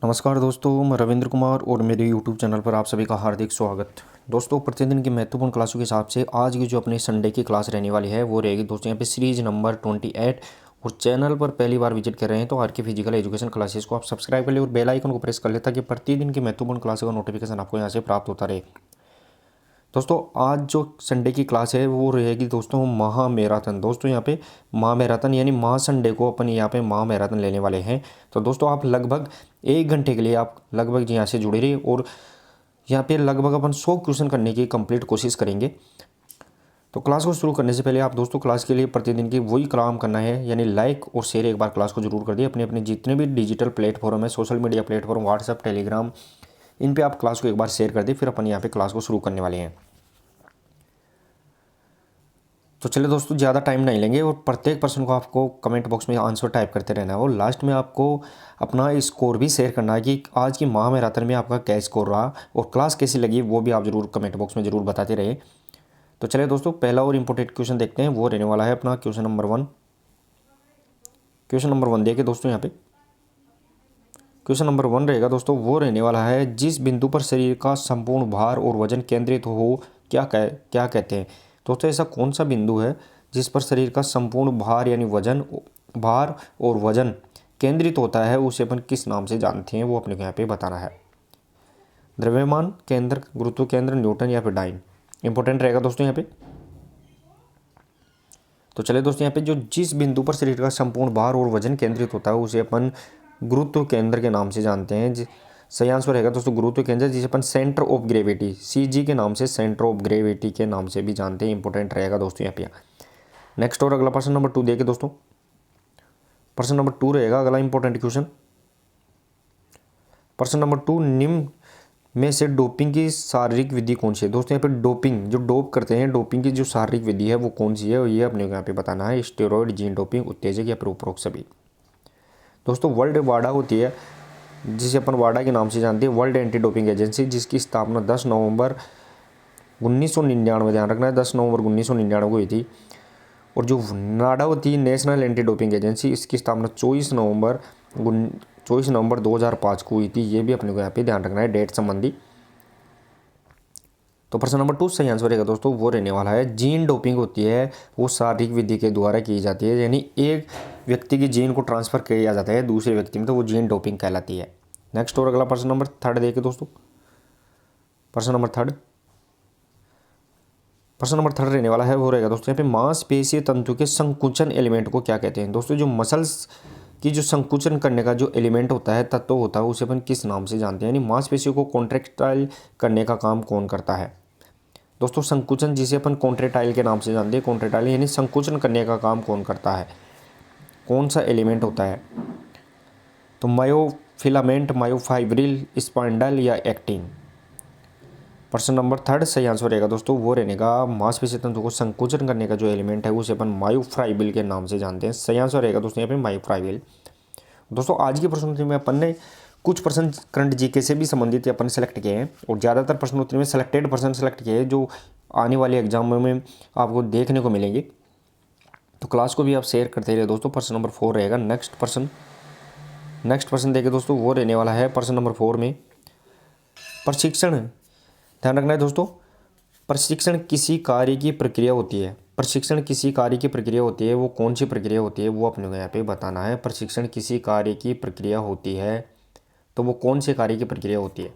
नमस्कार दोस्तों, मैं रविंद्र कुमार और मेरे YouTube चैनल पर आप सभी का हार्दिक स्वागत। दोस्तों, प्रतिदिन की महत्वपूर्ण क्लासों के हिसाब से आज की जो अपनी संडे की क्लास रहने वाली है वो रहेगी दोस्तों यहाँ पे सीरीज नंबर 28। और चैनल पर पहली बार विजिट कर रहे हैं तो आर के फिजिकल एजुकेशन क्लासेस को आप सब्सक्राइब कर ले और बेल आइकन को प्रेस कर ले ताकि प्रतिदिन की महत्वपूर्ण क्लासों का नोटिफिकेशन आपको यहाँ से प्राप्त होता रहे। दोस्तों, आज जो संडे की क्लास है वो रहेगी दोस्तों महा मैराथन। दोस्तों यहाँ पे महा मैराथन यानी महा संडे को अपन यहाँ पे महा मैराथन लेने वाले हैं। तो दोस्तों आप लगभग 1 घंटे के लिए आप लगभग यहाँ से जुड़े रहिए और यहाँ पे लगभग अपन 100 क्वेश्चन करने की कंप्लीट कोशिश करेंगे। तो क्लास को शुरू करने से पहले आप दोस्तों क्लास के लिए प्रतिदिन की वही काम करना है, यानी लाइक और शेयर एक बार क्लास को जरूर कर दिए। अपने अपने जितने भी डिजिटल प्लेटफॉर्म है, social media platform, WhatsApp, Telegram, इन पे आप क्लास को एक बार शेयर कर दिए। फिर अपन यहाँ पे क्लास को शुरू करने वाले हैं। तो चलिए दोस्तों, ज़्यादा टाइम नहीं लेंगे और प्रत्येक पर्सन को आपको कमेंट बॉक्स में आंसर टाइप करते रहना है और लास्ट में आपको अपना स्कोर भी शेयर करना है कि आज की महा मैराथन में आपका क्या स्कोर रहा और क्लास कैसी लगी वो भी आप जरूर कमेंट बॉक्स में ज़रूर बताते रहे। तो चलिए दोस्तों, पहला और इम्पोर्टेंट क्वेश्चन देखते हैं। वो रहने वाला है अपना क्वेश्चन नंबर 1। क्वेश्चन नंबर 1 देखिए दोस्तों, यहाँ पे क्वेश्चन नंबर 1 रहेगा दोस्तों, वो रहने वाला है जिस बिंदु पर शरीर का संपूर्ण भार और वजन केंद्रित हो क्या कहते हैं। दोस्तों ऐसा कौन सा बिंदु है जिस पर शरीर का संपूर्ण भार और वजन केंद्रित होता है, उसे अपन किस नाम से जानते हैं, वो अपने को यहाँ पे बताना है। द्रव्यमान केंद्र, गुरुत्व केंद्र, न्यूटन या फिर डाइन। इंपॉर्टेंट रहेगा दोस्तों यहाँ पे। तो चले दोस्तों, यहाँ पे जो जिस बिंदु पर शरीर का संपूर्ण भार और वजन केंद्रित होता है उसे अपन गुरुत्व केंद्र के नाम से जानते हैं। सही आंसर रहेगा दोस्तों गुरुत्व केंद्र, जिसे अपन सेंटर ऑफ ग्रेविटी CG के नाम से, सेंटर ऑफ ग्रेविटी के नाम से भी जानते हैं। इंपॉर्टेंट रहेगा दोस्तों यहाँ पे। नेक्स्ट और अगला प्रश्न नंबर 2 देखिए दोस्तों। प्रश्न नंबर 2 रहेगा अगला इंपॉर्टेंट क्वेश्चन। प्रश्न नंबर 2, निम्न में से डोपिंग की शारीरिक विधि कौन सी है। दोस्तों यहाँ पे डोपिंग जो डोप करते हैं, डोपिंग की जो शारीरिक विधि है वो कौन सी है, और ये अपने को यहाँ पे बताना है। स्टेरॉइड, जीन डोपिंग, उत्तेजक या फिर उपरोक्त सभी। दोस्तों वर्ल्ड वाडा होती है, जिसे अपन वाडा के नाम से जानते हैं, वर्ल्ड एंटी डोपिंग एजेंसी, जिसकी स्थापना 10 नवंबर 1999, ध्यान रखना है 10 नवंबर 1999 को हुई थी। और जो नाडा होती है, नेशनल एंटी डोपिंग एजेंसी, इसकी स्थापना 24 नवंबर 2005 को हुई थी। ये भी अपने को यहाँ पे ध्यान रखना है डेट संबंधी। तो प्रश्न नंबर 2 सही आंसर रहेगा दोस्तों, वो रहने वाला है जीन डोपिंग होती है वो शारीरिक विधि के द्वारा की जाती है, यानी एक व्यक्ति की जीन को ट्रांसफर किया जाता है दूसरे व्यक्ति में, तो वो जीन डोपिंग कहलाती है। नेक्स्ट और अगला प्रश्न नंबर 3 देखिए दोस्तों। प्रश्न नंबर 3 रहने वाला है वो रहेगा दोस्तों यहाँ पे मांसपेशीय तंतु के संकुचन एलिमेंट को क्या कहते हैं। दोस्तों जो मसल्स की जो संकुचन करने का जो एलिमेंट होता है, तत्व होता है, उसे अपन किस नाम से जानते हैं, यानी मांसपेशियों को कॉन्ट्रैक्टाइल करने का काम कौन करता है। दोस्तों संकुचन जिसे अपन कॉन्ट्रैक्टाइल के नाम से जानते हैं, कॉन्ट्रैक्टाइल यानी संकुचन करने का काम कौन करता है, कौन सा एलिमेंट होता है। तो मायोफिलामेंट, मायोफाइब्रिल, स्पाइंडल या एक्टिन। प्रश्न नंबर 3 सही आंसर रहेगा दोस्तों, वो रहने का मांसपेशी तंतु को संकुचन करने का जो एलिमेंट है उसे अपन मायोफाइब्रिल के नाम से जानते हैं। सही आंसर रहेगा दोस्तों यहाँ पे मायोफाइब्रिल। दोस्तों आज की प्रश्नोत्तरी में अपन ने कुछ प्रश्न करंट जीके से भी संबंधित अपन सेलेक्ट किए हैं और ज़्यादातर प्रश्नोत्तरी में सेलेक्टेड प्रश्न सेलेक्ट किए हैं जो आने वाले एग्जाम में आपको देखने को मिलेंगे। तो क्लास को भी आप शेयर करते रहिए दोस्तों। प्रश्न नंबर 4 रहेगा नेक्स्ट प्रश्न देखिए दोस्तों, वो रहने वाला है प्रश्न नंबर 4 में प्रशिक्षण। ध्यान रखना है दोस्तों, प्रशिक्षण किसी कार्य की प्रक्रिया होती है। प्रशिक्षण किसी कार्य की प्रक्रिया होती है, वो कौन सी प्रक्रिया होती है वो अपने को यहाँ पे बताना है। प्रशिक्षण किसी कार्य की प्रक्रिया होती है तो वो कौन से कार्य की प्रक्रिया होती है।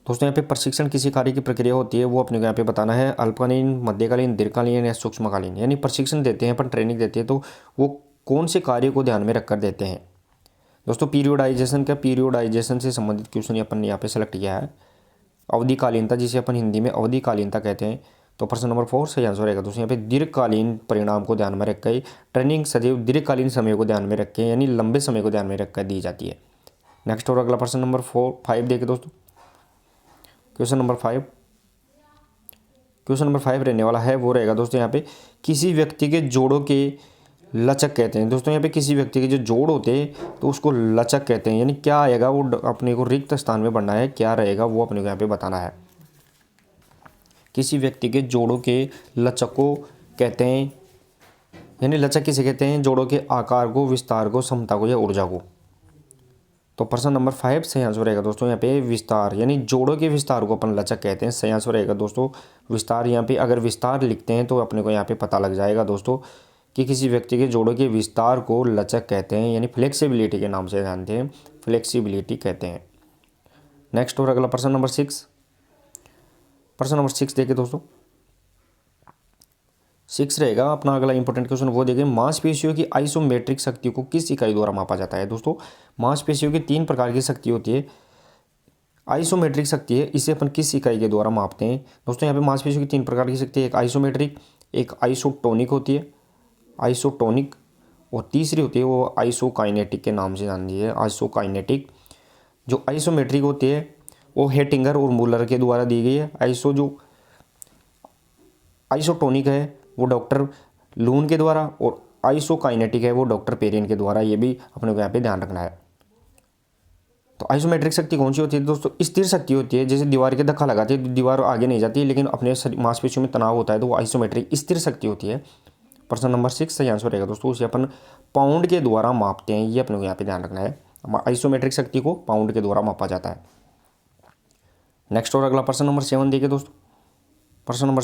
दोस्तों यहाँ पे प्रशिक्षण किसी कार्य की प्रक्रिया होती है वो अपने को यहाँ पे बताना है। अल्पकालीन, मध्यकालीन, दीर्घकालीन या सूक्ष्मकालीन, यानी प्रशिक्षण देते हैं अपन, ट्रेनिंग देते हैं, तो वो कौन से कार्य को ध्यान में रखकर देते हैं। दोस्तों पीरियोडाइजेशन से संबंधित क्वेश्चन अपन यहाँ पे सेलेक्ट किया है। अवधिकालीनता, जिसे अपन हिंदी में अवधिकालीनता कहते हैं। तो प्रश्न नंबर 4 सही आंसर रहेगा दोस्तों यहाँ पे दीर्घकालीन परिणाम को ध्यान में रखकर ट्रेनिंग सदैव दीर्घकालीन समय को ध्यान में रख के, यानी लंबे समय को ध्यान में रखकर दी जाती है। नेक्स्ट और अगला प्रश्न नंबर 5 देखिए दोस्तों। क्वेश्चन नंबर 5 रहने वाला है वो रहेगा दोस्तों यहाँ पे किसी व्यक्ति के जोड़ों के लचक कहते हैं। दोस्तों यहाँ पे किसी व्यक्ति के जो जोड़ होते हैं तो उसको लचक कहते हैं, यानी क्या आएगा वो अपने को रिक्त स्थान में बढ़ना है, क्या रहेगा वो अपने को यहाँ पे बताना है। किसी व्यक्ति के जोड़ों के लचक को कहते हैं यानी लचक किसे कहते हैं? जोड़ों के आकार को, विस्तार को, क्षमता को या ऊर्जा को। तो प्रश्न नंबर 5 सही आंसर रहेगा दोस्तों यहाँ पे विस्तार, यानी जोड़ों के विस्तार को अपन लचक कहते हैं। सही आंसर रहेगा दोस्तों विस्तार। यहाँ पे अगर विस्तार लिखते हैं तो अपने को यहाँ पे पता लग जाएगा दोस्तों कि किसी व्यक्ति के जोड़ों के विस्तार को लचक कहते हैं, यानी फ्लेक्सिबिलिटी के नाम से जानते हैं, फ्लेक्सिबिलिटी कहते हैं। नेक्स्ट और अगला प्रश्न नंबर 6। प्रश्न नंबर 6 देखिए दोस्तों, 6 रहेगा अपना अगला इंपॉर्टेंट क्वेश्चन। वो देखिए, मांसपेशियों की आइसोमेट्रिक शक्ति को किस इकाई द्वारा मापा जाता है? दोस्तों मांसपेशियों की 3 प्रकार की शक्ति होती है। आइसोमेट्रिक शक्ति है, इसे अपन किस इकाई के द्वारा मापते हैं? दोस्तों यहाँ पे मांसपेशियों की 3 प्रकार की शक्ति है, एक आइसोमेट्रिक, एक आइसोटोनिक होती है, आइसोटोनिक, और तीसरी होती है वो आइसोकाइनेटिक के नाम से जानी है, आइसोकाइनेटिक। जो आइसोमेट्रिक होती है वो हेटिंगर और मूलर के द्वारा दी गई है। आइसोटोनिक है वो डॉक्टर लून के द्वारा, और आइसोकाइनेटिक है वो डॉक्टर पेरियन के द्वारा। ये भी अपने को यहाँ पे ध्यान रखना है। तो आइसोमेट्रिक शक्ति कौन सी होती है दोस्तों? स्थिर शक्ति होती है, जैसे दीवार के धक्का लगाती है तो दीवार आगे नहीं जाती, लेकिन अपने मांसपेशियों में तनाव होता है तो वो आइसोमेट्रिक स्थिर शक्ति होती है। प्रश्न नंबर 6 सही आंसर रहेगा दोस्तों। उसे अपन पाउंड के द्वारा मापते हैं, ये अपने को यहाँ पे ध्यान रखना है। आइसोमेट्रिक शक्ति को पाउंड के द्वारा मापा जाता है। नेक्स्ट और अगला प्रश्न नंबर 7 देखिए दोस्तों। प्रश्न नंबर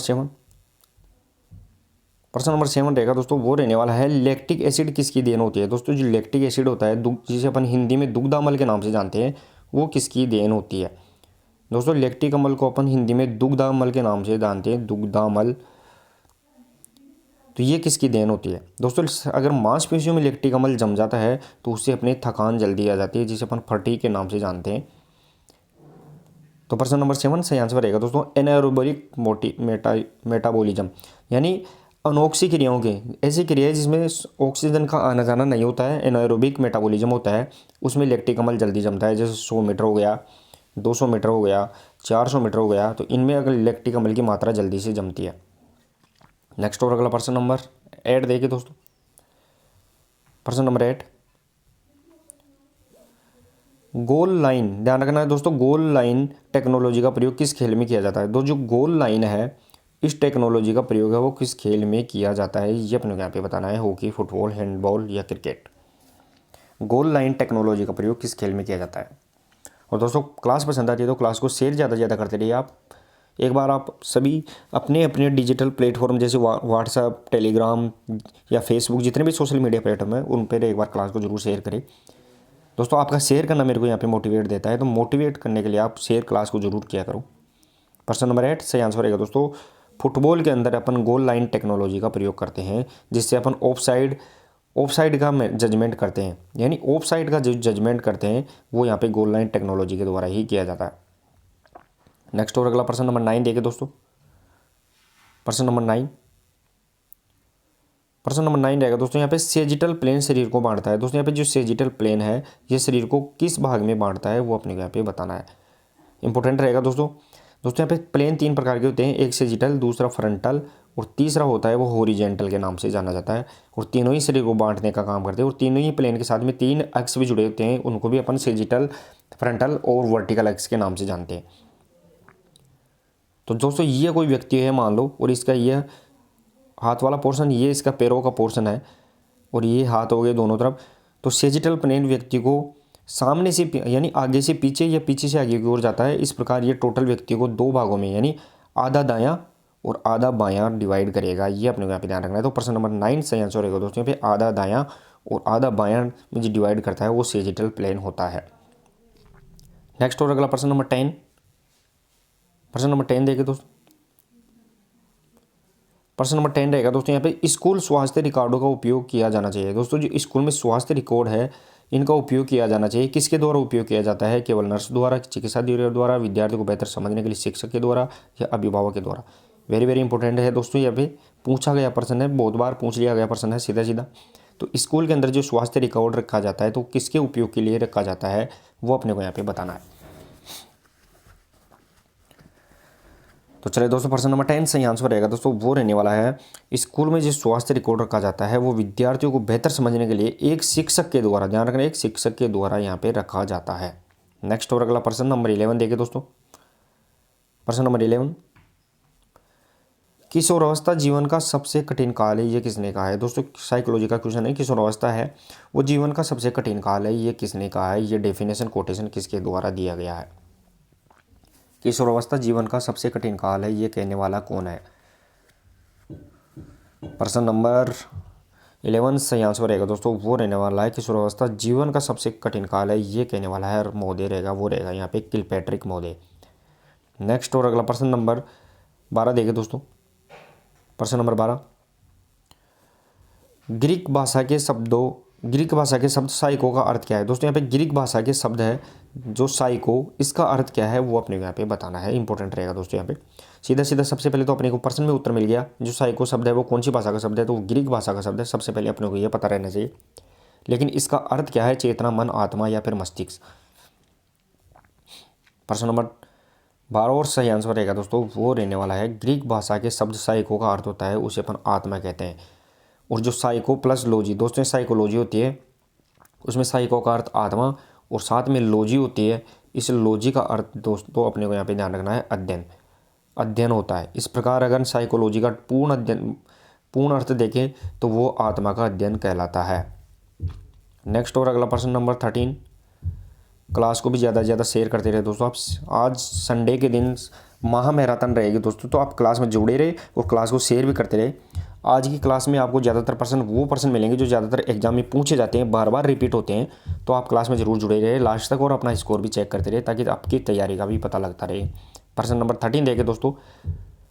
7 रहेगा दोस्तों, वो रहने वाला है लैक्टिक एसिड किसकी देन होती है? दोस्तों जो लैक्टिक एसिड होता है, जिसे अपन हिंदी में दुग्धामल के नाम से जानते हैं, वो किसकी देन होती है? दोस्तों लैक्टिक अम्ल को अपन हिंदी में दुग्धामल के नाम से जानते हैं, दुग्धामल। तो ये किसकी देन होती है? दोस्तों अगर मांसपेशियों में लैक्टिक अम्ल जम जाता है तो उससे अपने थकान जल्दी आ जाती है, जिसे अपन फटीग के नाम से जानते हैं। तो प्रश्न नंबर 7 सही आंसर रहेगा दोस्तों एनाएरोबिक मेटाबॉलिज्म, यानी अनोक्सी क्रियाओं के, ऐसी क्रियाएं जिसमें ऑक्सीजन का आना जाना नहीं होता है, एनाएरोबिक मेटाबॉलिज्म होता है, उसमें लैक्टिक अम्ल जल्दी जमता है। जैसे 100 मीटर हो गया, 200 मीटर हो गया, 400 मीटर हो गया, तो इनमें अगर लैक्टिक अम्ल की मात्रा जल्दी से जमती है। नेक्स्ट और अगला प्रश्न नंबर 8 देखिए दोस्तों। प्रश्न नंबर 8, गोल लाइन, ध्यान रखना है दोस्तों, गोल लाइन टेक्नोलॉजी का प्रयोग किस खेल में किया जाता है? जो गोल लाइन है, इस टेक्नोलॉजी का प्रयोग है वो किस खेल में किया जाता है, ये अपने को यहाँ पे बताना है। हॉकी, फुटबॉल, हैंडबॉल या क्रिकेट। गोल लाइन टेक्नोलॉजी का प्रयोग किस खेल में किया जाता है? और दोस्तों क्लास पसंद आती है तो क्लास को शेयर ज़्यादा से ज़्यादा करते रहिए आप। एक बार आप सभी अपने अपने डिजिटल प्लेटफॉर्म जैसे व्हाट्सएप, टेलीग्राम या फेसबुक, जितने भी सोशल मीडिया प्लेटफॉर्म है उन पर एक बार क्लास को जरूर शेयर करें। दोस्तों आपका शेयर करना मेरे को यहाँ पे मोटिवेट देता है, तो मोटिवेट करने के लिए आप शेयर क्लास को जरूर किया करो। प्रश्न नंबर 8 सही आंसर रहेगा दोस्तों, फुटबॉल के अंदर अपन गोल लाइन टेक्नोलॉजी का प्रयोग करते हैं, जिससे अपन ऑफसाइड का जजमेंट करते हैं, यानी ऑफसाइड का जो जजमेंट करते हैं वो यहाँ पे गोल लाइन टेक्नोलॉजी के द्वारा ही किया जाता है। नेक्स्ट और अगला प्रश्न नंबर 9 देखिए दोस्तों। प्रश्न नंबर 9 रहेगा दोस्तों, यहाँ पे सेजिटल प्लेन शरीर को बांटता है। दोस्तों यहाँ पे जो सेजिटल प्लेन है ये शरीर को किस भाग में बांटता है वो अपने को यहाँ पे बताना है। इंपॉर्टेंट रहेगा दोस्तों यहाँ पे प्लेन 3 प्रकार के होते हैं, एक सेजिटल, दूसरा फ्रंटल और तीसरा होता है वो हॉरिजेंटल के नाम से जाना जाता है। और तीनों ही शरीर को बांटने का काम करते हैं, और तीनों ही प्लेन के साथ में 3 एक्स भी जुड़े होते हैं, उनको भी अपन सेजिटल, फ्रंटल और वर्टिकल एक्स के नाम से जानते हैं। तो दोस्तों ये कोई व्यक्ति है मान लो, और इसका यह हाथ वाला पोर्शन, ये इसका पैरों का पोर्शन है, और ये हाथ हो गए दोनों तरफ। तो सेजिटल प्लेन व्यक्ति को सामने से यानी आगे से पीछे या पीछे से आगे की ओर जाता है। इस प्रकार ये टोटल व्यक्ति को 2 भागों में यानी आधा दायां और आधा बायां डिवाइड करेगा, ये अपने को यहाँ पे ध्यान रखना है। तो प्रश्न नंबर 9 सही आंसर रहेगा दोस्तों यहाँ पे आधा दायां और आधा बायां में जो डिवाइड करता है वो सेजिटल प्लेन होता है। नेक्स्ट और अगला प्रश्न नंबर 10। प्रश्न नंबर 10 देखिए दोस्तों। प्रश्न नंबर 10 रहेगा दोस्तों यहाँ पे स्कूल स्वास्थ्य रिकॉर्डों का उपयोग किया जाना चाहिए। दोस्तों जो स्कूल में स्वास्थ्य रिकॉर्ड है इनका उपयोग किया जाना चाहिए, किसके द्वारा उपयोग किया जाता है? केवल नर्स द्वारा, चिकित्सा द्वारा, विद्यार्थी को बेहतर समझने के लिए शिक्षक के द्वारा या अभिभावक के द्वारा। वेरी वेरी इंपॉर्टेंट है दोस्तों, यहाँ पे पूछा गया प्रश्न है, बहुत बार पूछ लिया गया प्रश्न है सीधा सीधा। तो स्कूल के अंदर जो स्वास्थ्य रिकॉर्ड रखा जाता है तो किसके उपयोग के लिए रखा जाता है वो अपने को यहाँ पे बताना है। तो चलिए दोस्तों प्रश्न नंबर 10 सही आंसर रहेगा दोस्तों वो रहने वाला है, स्कूल में जो स्वास्थ्य रिकॉर्ड रखा जाता है वो विद्यार्थियों को बेहतर समझने के लिए एक शिक्षक के द्वारा, ध्यान रखना, एक शिक्षक के द्वारा यहाँ पे रखा जाता है। नेक्स्ट और अगला प्रश्न नंबर 11 देखिए दोस्तों। प्रश्न नंबर 11, किशोरावस्था जीवन का सबसे कठिन काल है, ये किसने कहा है? दोस्तों साइकोलॉजी का क्वेश्चन है। किशोरावस्था है वो जीवन का सबसे कठिन काल है, ये किसने कहा है? ये डेफिनेशन कोटेशन किसके द्वारा दिया गया है? किशोरावस्था जीवन का सबसे कठिन काल है, ये कहने वाला कौन है? प्रश्न नंबर 11 सही आंसर रहेगा दोस्तों, वो रहने वाला है किशोरावस्था जीवन का सबसे कठिन काल है, ये कहने वाला है महोदय रहेगा, वो रहेगा यहाँ पे किलपैट्रिक महोदय। नेक्स्ट और अगला प्रश्न नंबर 12 देखिए दोस्तों। प्रश्न नंबर 12, ग्रीक भाषा के शब्द साइको का अर्थ क्या है? दोस्तों यहाँ पे ग्रीक भाषा के शब्द है जो साइको, इसका अर्थ क्या है वो अपने यहाँ पे बताना है, इंपॉर्टेंट रहेगा दोस्तों। यहाँ पे सीधा सीधा सबसे पहले तो अपने को प्रश्न में उत्तर मिल गया, जो साइको शब्द है वो कौन सी भाषा का शब्द है, तो वो ग्रीक भाषा का शब्द है। सबसे पहले अपने को ये पता रहना चाहिए, लेकिन इसका अर्थ क्या है? चेतना, मन, आत्मा या फिर मस्तिष्क। प्रश्न नंबर 12 और सही आंसर रहेगा दोस्तों, वो रहने वाला है ग्रीक भाषा के शब्द साइको का अर्थ होता है उसे अपन आत्मा कहते हैं। और जो साइको प्लस लॉजी, दोस्तों साइकोलॉजी होती है उसमें साइको का अर्थ आत्मा और साथ में लॉजी होती है, इस लॉजी का अर्थ दोस्तों अपने को यहाँ पे ध्यान रखना है अध्ययन होता है। इस प्रकार अगर साइकोलॉजी का पूर्ण अर्थ देखें तो वो आत्मा का अध्ययन कहलाता है। नेक्स्ट और अगला प्रश्न नंबर 13, क्लास को भी ज़्यादा से ज़्यादा शेयर करते रहे दोस्तों। आप आज संडे के दिन महा मैराथन रहेगी दोस्तों, तो आप क्लास में जुड़े रहे और क्लास को शेयर भी करते रहे। आज की क्लास में आपको ज़्यादातर प्रश्न मिलेंगे जो ज़्यादातर एग्जाम में पूछे जाते हैं, बार बार रिपीट होते हैं, तो आप क्लास में जरूर जुड़े रहे लास्ट तक और अपना स्कोर भी चेक करते रहे ताकि आपकी तैयारी का भी पता लगता रहे। प्रश्न नंबर 13 देखें दोस्तों।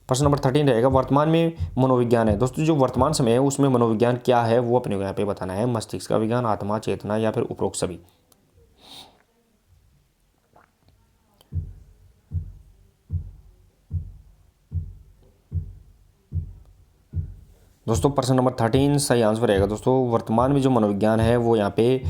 प्रश्न नंबर 13 रहेगा वर्तमान में मनोविज्ञान है। दोस्तों जो वर्तमान समय है उसमें मनोविज्ञान क्या है वो अपने को यहाँ पे बताना है। मस्तिष्क का विज्ञान, आत्मा, चेतना या फिर उपरोक्त सभी। दोस्तों प्रश्न नंबर 13 सही आंसर रहेगा दोस्तों, वर्तमान में जो मनोविज्ञान है वो यहाँ पे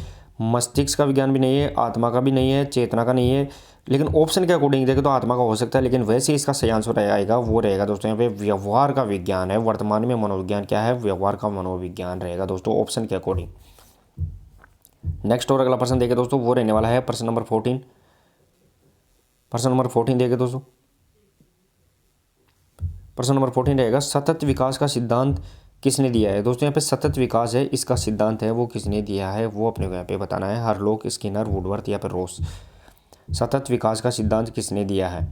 मस्तिष्क का विज्ञान भी नहीं है, आत्मा का भी नहीं है, चेतना का नहीं है, लेकिन ऑप्शन के अकॉर्डिंग देखें तो आत्मा का हो सकता है, लेकिन वैसे इसका सही आंसर आएगा वो रहेगा दोस्तों यहाँ पे व्यवहार का विज्ञान है। वर्तमान में मनोविज्ञान क्या है? व्यवहार का मनोविज्ञान रहेगा दोस्तों ऑप्शन के अकॉर्डिंग। नेक्स्ट और अगला प्रश्न देखें दोस्तों, वो रहने वाला है प्रश्न नंबर 14। प्रश्न नंबर 14 देखें दोस्तों। प्रश्न नंबर 14 रहेगा सतत विकास का सिद्धांत किसने दिया है? दोस्तों यहाँ पे सतत विकास है इसका सिद्धांत है वो किसने दिया है वो अपने को यहाँ पे बताना है। हरलोक, स्किनर, वुडवर्थ या फिर रोस। सतत विकास का सिद्धांत किसने दिया है?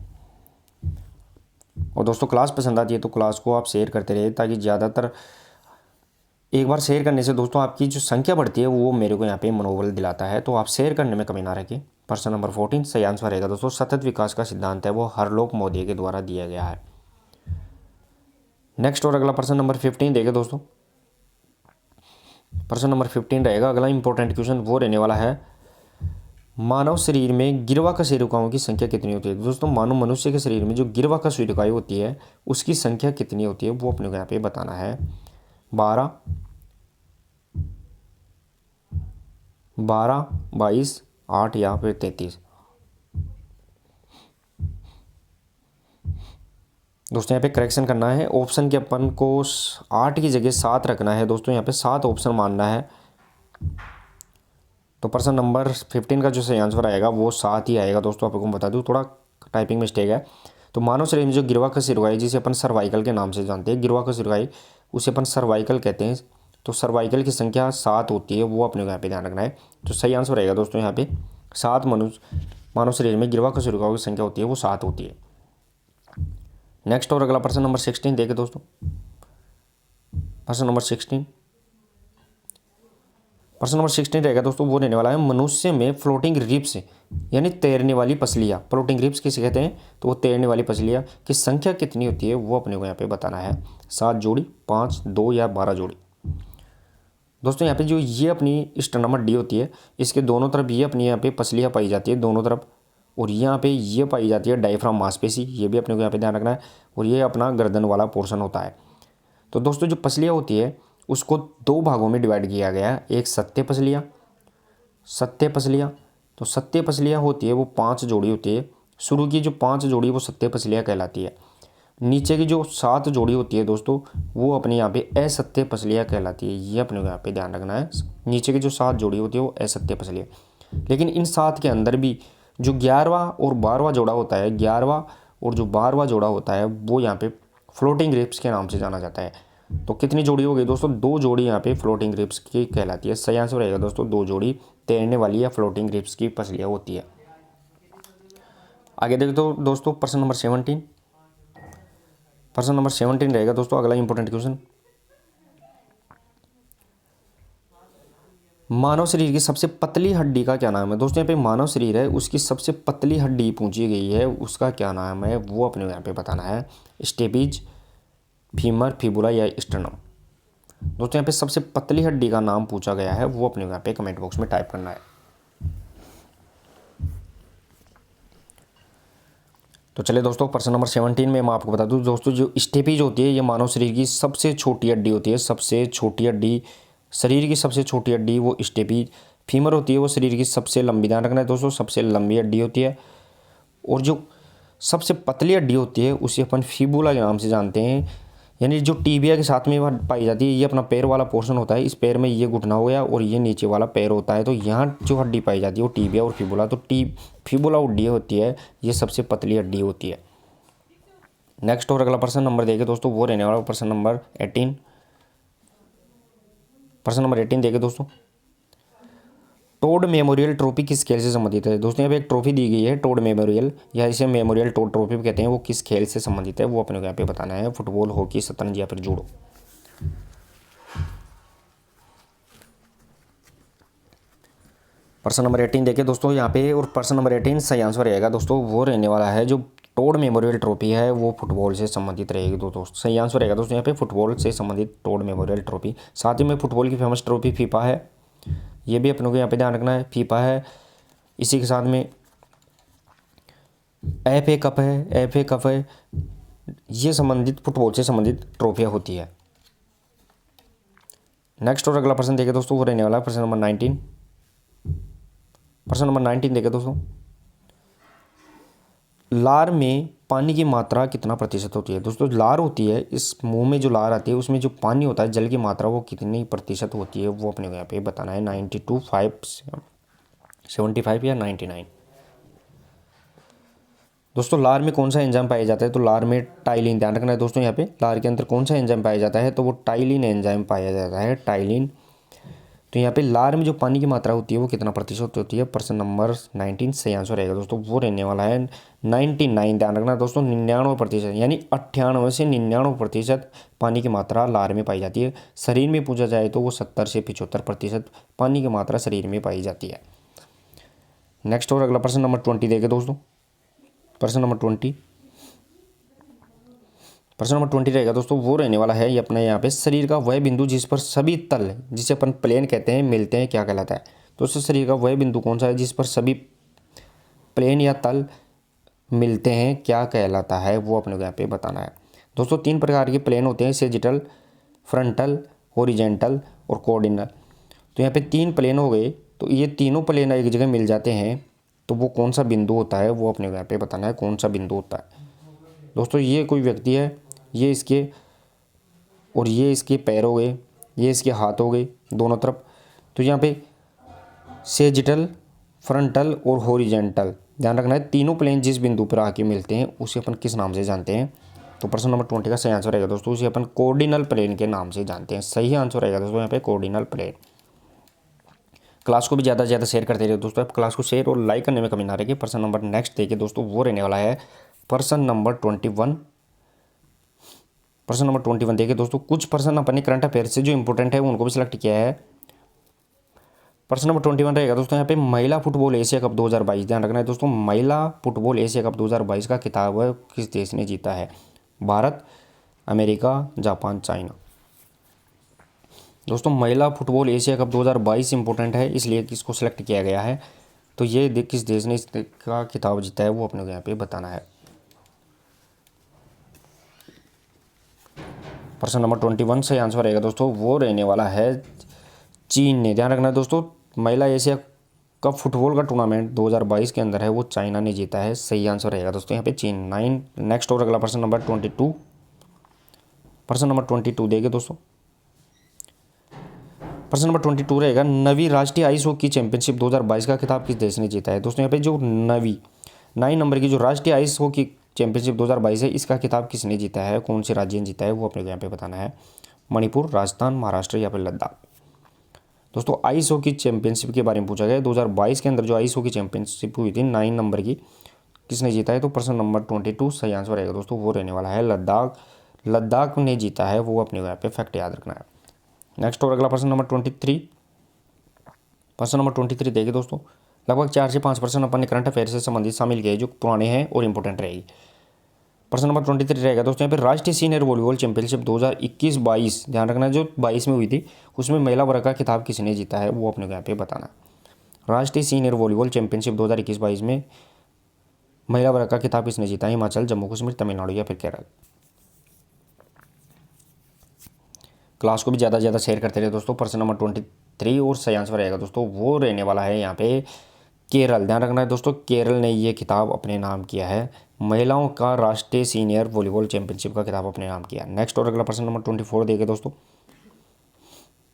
और दोस्तों क्लास पसंद आती है तो क्लास को आप शेयर करते रहिए ताकि ज़्यादातर एक बार शेयर करने से दोस्तों आपकी जो संख्या बढ़ती है वो मेरे को यहाँ पे मनोबल दिलाता है, तो आप शेयर करने में कमी ना रखें। प्रश्न नंबर 14 सही आंसर रहेगा दोस्तों, सतत विकास का सिद्धांत है वो हरलोक महोदय के द्वारा दिया गया है। नेक्स्ट और अगला प्रश्न नंबर 15 देखें दोस्तों। प्रश्न नंबर 15 रहेगा अगला इंपॉर्टेंट क्वेश्चन, वो रहने वाला है मानव शरीर में गिरवा कशेरुकाओं की संख्या कितनी होती है? दोस्तों मानव मनुष्य के शरीर में जो गिरवा कशेरुकाएं होती है उसकी संख्या कितनी होती है वो अपने को यहाँ पे बताना है। 12, 22, 8 या फिर 33। दोस्तों यहाँ पे करेक्शन करना है, ऑप्शन के अपन को 8 की जगह 7 रखना है दोस्तों, यहाँ पे 7 ऑप्शन मानना है। तो प्रश्न नंबर 15 का जो सही आंसर आएगा वो 7 ही आएगा दोस्तों। आपको बता दूँ थोड़ा टाइपिंग मिस्टेक है। तो मानव शरीर में जो गिरवा कशेरुकाई जिसे अपन सर्वाइकल के नाम से जानते हैं, गिरवा कशेरुकाई उसे अपन सर्वाइकल कहते हैं, तो सर्वाइकल की संख्या 7 होती है वो अपने को यहाँ पे ध्यान रखना है। तो सही आंसर रहेगा दोस्तों यहाँ पे 7 मानव शरीर में गिरवा कशेरुकाओं की संख्या होती है वो 7 होती है। नेक्स्ट और अगला प्रश्न नंबर 16 देखें दोस्तों। प्रश्न नंबर 16 रहेगा दोस्तों, वो रहने वाला है मनुष्य में फ्लोटिंग रिब्स यानी तैरने वाली पसलियाँ, फ्लोटिंग रिब्स किसे कहते हैं? तो वो तैरने वाली पसलियाँ की संख्या कितनी होती है वो अपने को यहाँ पे बताना है। 7 जोड़ी, 5, 2 या 12 जोड़ी। दोस्तों यहाँ पे जो ये अपनी स्टर्नम डी होती है इसके दोनों तरफ ये अपनी यहाँ पे पसलियाँ पाई जाती है दोनों तरफ, और यहाँ पे ये पाई जाती है डायफ्राम मांसपेशी, ये भी अपने को यहाँ पे ध्यान रखना है, और ये अपना गर्दन वाला पोर्शन होता है। तो दोस्तों जो पसलियाँ होती है उसको 2 भागों में डिवाइड किया गया है, एक सत्य पसलियाँ। तो सत्य पसलियाँ होती है वो 5 जोड़ी होती है, शुरू की जो 5 जोड़ी वो सत्य पसलियाँ कहलाती है। नीचे की जो 7 जोड़ी होती है दोस्तों वो अपने यहाँ पे असत्य पसलियाँ कहलाती है, ये अपने को यहाँ पे ध्यान रखना है। नीचे की जो 7 जोड़ी होती है वो असत्य पसलियाँ, लेकिन इन 7 के अंदर भी जो 11वां और 12वां जोड़ा होता है, 11वां और जो 12वां जोड़ा होता है वो यहाँ पे फ्लोटिंग ग्रिप्स के नाम से जाना जाता है। तो कितनी जोड़ी हो गई दोस्तों? 2 जोड़ी यहाँ पे फ्लोटिंग ग्रिप्स की कहलाती है। सही आंसर रहेगा दोस्तों 2 जोड़ी तैरने वाली या फ्लोटिंग ग्रिप्स की पसलियाँ होती है। आगे देखो तो दोस्तों प्रश्न नंबर 17। प्रश्न नंबर 17 रहेगा दोस्तों अगला इंपॉर्टेंट क्वेश्चन। मानव शरीर की सबसे पतली हड्डी का क्या नाम है? दोस्तों यहाँ पे मानव शरीर है, उसकी सबसे पतली हड्डी पूछी गई है, उसका क्या नाम है वो अपने यहाँ पे बताना है। स्टेपिज, फीमर, फिबुला या स्टर्नम। दोस्तों यहाँ पे सबसे पतली हड्डी का नाम पूछा गया है, वो अपने यहाँ पे कमेंट बॉक्स में टाइप करना है। तो चलिए दोस्तों प्रश्न नंबर 17 में मैं आपको बता दूं दोस्तों, जो स्टेपिज होती है ये मानव शरीर की सबसे छोटी हड्डी होती है। सबसे छोटी हड्डी, शरीर की सबसे छोटी हड्डी वो स्टेपिज। फीमर होती है वो शरीर की सबसे लंबी, ध्यान रखना है दोस्तों, सबसे लंबी हड्डी होती है। और जो सबसे पतली हड्डी होती है उसे अपन फिबुला के नाम से जानते हैं, यानी जो टीबिया के साथ में वह पाई जाती है। ये अपना पैर वाला पोर्शन होता है, इस पैर में ये घुटना हो गया और ये नीचे वाला पैर होता है। तो यहाँ जो हड्डी पाई जाती है वो टीबिया और फिबुला। तो फिबुला हड्डी होती है, ये सबसे पतली हड्डी होती है। नेक्स्ट और अगला प्रश्न नंबर देखे दोस्तों वो रहने वाला प्रश्न नंबर 18। प्रश्न नंबर 18 देखे दोस्तों, टोड मेमोरियल ट्रॉफी किस खेल से संबंधित है? दोस्तों यहाँ पे एक ट्रॉफी दी गई है टोड मेमोरियल, या इसे मेमोरियल टोड ट्रॉफी भी कहते हैं। वो किस खेल से संबंधित है वो अपने को यहाँ पे बताना है। फुटबॉल, हॉकी, शतरंज या फिर जूडो। प्रश्न नंबर 18 देखिए दोस्तों यहाँ पे, और प्रश्न नंबर 18 सही आंसर रहेगा दोस्तों वो रहने वाला है, जो टोड मेमोरियल ट्रॉफी है वो फुटबॉल से संबंधित रहेगी। दोस्तों सही आंसर रहेगा दोस्तों यहाँ पे फुटबॉल से संबंधित टोड मेमोरियल ट्रॉफी। साथ ही में फुटबॉल की फेमस ट्रॉफी फीफा है, ये भी अपने को यहाँ पे ध्यान रखना है, फीफा है। इसी के साथ में FA कप है, FA कप है, ये संबंधित फुटबॉल से संबंधित ट्रॉफियाँ होती है। नेक्स्ट और अगला प्रश्न देखें दोस्तों वो रहने वाला है प्रश्न नंबर 19। प्रश्न नंबर 19 देखें दोस्तों, लार में पानी की मात्रा कितना प्रतिशत होती है? दोस्तों लार होती है, इस मुंह में जो लार आती है उसमें जो पानी होता है, जल की मात्रा वो कितनी प्रतिशत होती है वो अपने को यहाँ पे बताना है। 92, 5, 75 या 99। दोस्तों लार में कौन सा एंजाइम पाया जाता है? तो लार में टाइलिन, ध्यान रखना है दोस्तों यहाँ पे लार के अंदर कौन सा एंजाइम पाया जाता है, तो वो टाइलिन एंजाइम पाया जाता है, टाइलिन। तो यहाँ पे लार में जो पानी की मात्रा होती है वो कितना प्रतिशत होती है? प्रश्न नंबर 19 सही आंसर रहेगा दोस्तों वो रहने वाला है 99। ध्यान रखना दोस्तों 99%, यानी 98 से 99% पानी की मात्रा लार में पाई जाती है। शरीर में पूछा जाए तो वो 70 से 75% पानी की मात्रा शरीर में पाई जाती है। नेक्स्ट और अगला प्रश्न नंबर 20 देखें दोस्तों। प्रश्न नंबर 20, प्रश्न नंबर 20 रहेगा दोस्तों वो रहने वाला है ये अपने यहाँ पे, शरीर का वह बिंदु जिस पर सभी तल, जिसे अपन प्लेन कहते हैं, मिलते हैं, क्या कहलाता है? दोस्तों शरीर का वह बिंदु कौन सा है जिस पर सभी प्लेन या तल मिलते हैं, क्या कहलाता है वो अपने को यहाँ पे बताना है। दोस्तों 3 प्रकार के प्लेन होते हैं, सेजिटल, फ्रंटल, हॉरिजेंटल और कोऑर्डिनल। तो यहाँ पे 3 प्लेन हो गए, तो ये तीनों प्लेन एक जगह मिल जाते हैं, तो वो कौन सा बिंदु होता है वो अपने को यहाँ पे बताना है, कौन सा बिंदु होता है। दोस्तों ये कोई व्यक्ति है, ये इसके और ये इसके पैर हो गए, ये इसके हाथ हो गए दोनों तरफ। तो यहाँ पे सेजिटल, फ्रंटल और हॉरिजेंटल, ध्यान रखना है, तीनों प्लेन जिस बिंदु पर आके मिलते हैं उसे अपन किस नाम से जानते हैं? तो प्रश्न नंबर 20 का सही आंसर रहेगा दोस्तों उसे अपन कोऑर्डिनल प्लेन के नाम से जानते हैं। सही आंसर रहेगा दोस्तों यहाँ पे कोऑर्डिनल प्लेन। क्लास को भी ज़्यादा से ज़्यादा शेयर करते रहिए दोस्तों, आप क्लास को शेयर और लाइक करने में कमी ना रखिए। प्रश्न नंबर नेक्स्ट देखिए दोस्तों वो रहने वाला है प्रश्न नंबर 21। प्रश्न नंबर 21 देखिए दोस्तों, कुछ प्रश्न अपने करंट अफेयर से जो इंपॉर्टेंट है उनको भी सिलेक्ट किया है। प्रश्न नंबर 21 रहेगा दोस्तों यहाँ पे, महिला फुटबॉल एशिया कप 2022, ध्यान रखना है दोस्तों, महिला फुटबॉल एशिया कप 2022 का खिताब किस देश ने जीता है? Bharat, America, Japan, China. दोस्तों महिला फुटबॉल एशिया कप 2022 इंपॉर्टेंट है, इसलिए इसको सिलेक्ट किया गया है। तो ये किस देश ने इसका खिताब जीता है वो अपने को यहाँ पे बताना है। प्रश्न नंबर 21 सही आंसर रहेगा दोस्तों वो रहने वाला है चीन ने। ध्यान रखना है दोस्तों, महिला एशिया कप फुटबॉल का टूर्नामेंट 2022 के अंदर है वो चाइना ने जीता है। सही आंसर रहेगा दोस्तों यहाँ पे चीन। 9 नेक्स्ट और अगला प्रश्न नंबर 22। प्रश्न नंबर 22 देखिए दोस्तों, प्रश्न नंबर 22 रहेगा, नवी राष्ट्रीय आइस हॉकी चैंपियनशिप 2022 का खिताब किस देश ने जीता है? दोस्तों यहाँ पे जो 9 नंबर की जो राष्ट्रीय आइस हॉकी चैंपियनशिप 2022 है, इसका खिताब किसने जीता है, कौन से राज्य ने जीता है, वो अपने को यहाँ पे बताना है। मणिपुर, राजस्थान, महाराष्ट्र या फिर लद्दाख। दोस्तों आइस हॉकी चैंपियनशिप के बारे में पूछा गया 2022 के अंदर जो आइस हॉकी चैंपियनशिप हुई थी 9 नंबर की, किसने जीता है, तो प्रश्न नंबर 22 सही आंसर रहेगा दोस्तों, वो रहने वाला है लद्दाख। लद्दाख ने जीता है, वो अपने को यहाँ पे फैक्ट याद रखना है। नेक्स्ट और अगला प्रश्न नंबर 23। प्रश्न नंबर 23 देखिए दोस्तों, लगभग 4 से 5% अपन ने करंट अफेयर से संबंधित शामिल किए जो पुराने हैं और इंपॉर्टेंट रहेगी। प्रश्न नंबर 23 रहेगा दोस्तों यहाँ पे राष्ट्रीय सीनियर वॉलीबॉल चैंपियनशिप 2021-22, ध्यान रखना जो 22 में हुई थी उसमें महिला वर्ग का खिताब किसने जीता है, वो अपने को यहाँ पे बताना है। राष्ट्रीय सीनियर वॉलीबॉल चैंपियनशिप 2021-22 में महिला वर्ग का खिताब किसने जीता है, हिमाचल, जम्मू कश्मीर, तमिलनाडु या फिर केरल। क्लास को भी ज़्यादा से ज़्यादा शेयर करते रहे दोस्तों। प्रश्न नंबर 23 और सही आंसर रहेगा दोस्तों, वो रहने वाला है यहाँ पे केरल। ध्यान रखना है दोस्तों, केरल ने ये खिताब अपने नाम किया है, महिलाओं का राष्ट्रीय सीनियर वॉलीबॉल चैंपियनशिप का खिताब अपने नाम किया। नेक्स्ट और अगला प्रश्न नंबर 24 देखिए दोस्तों,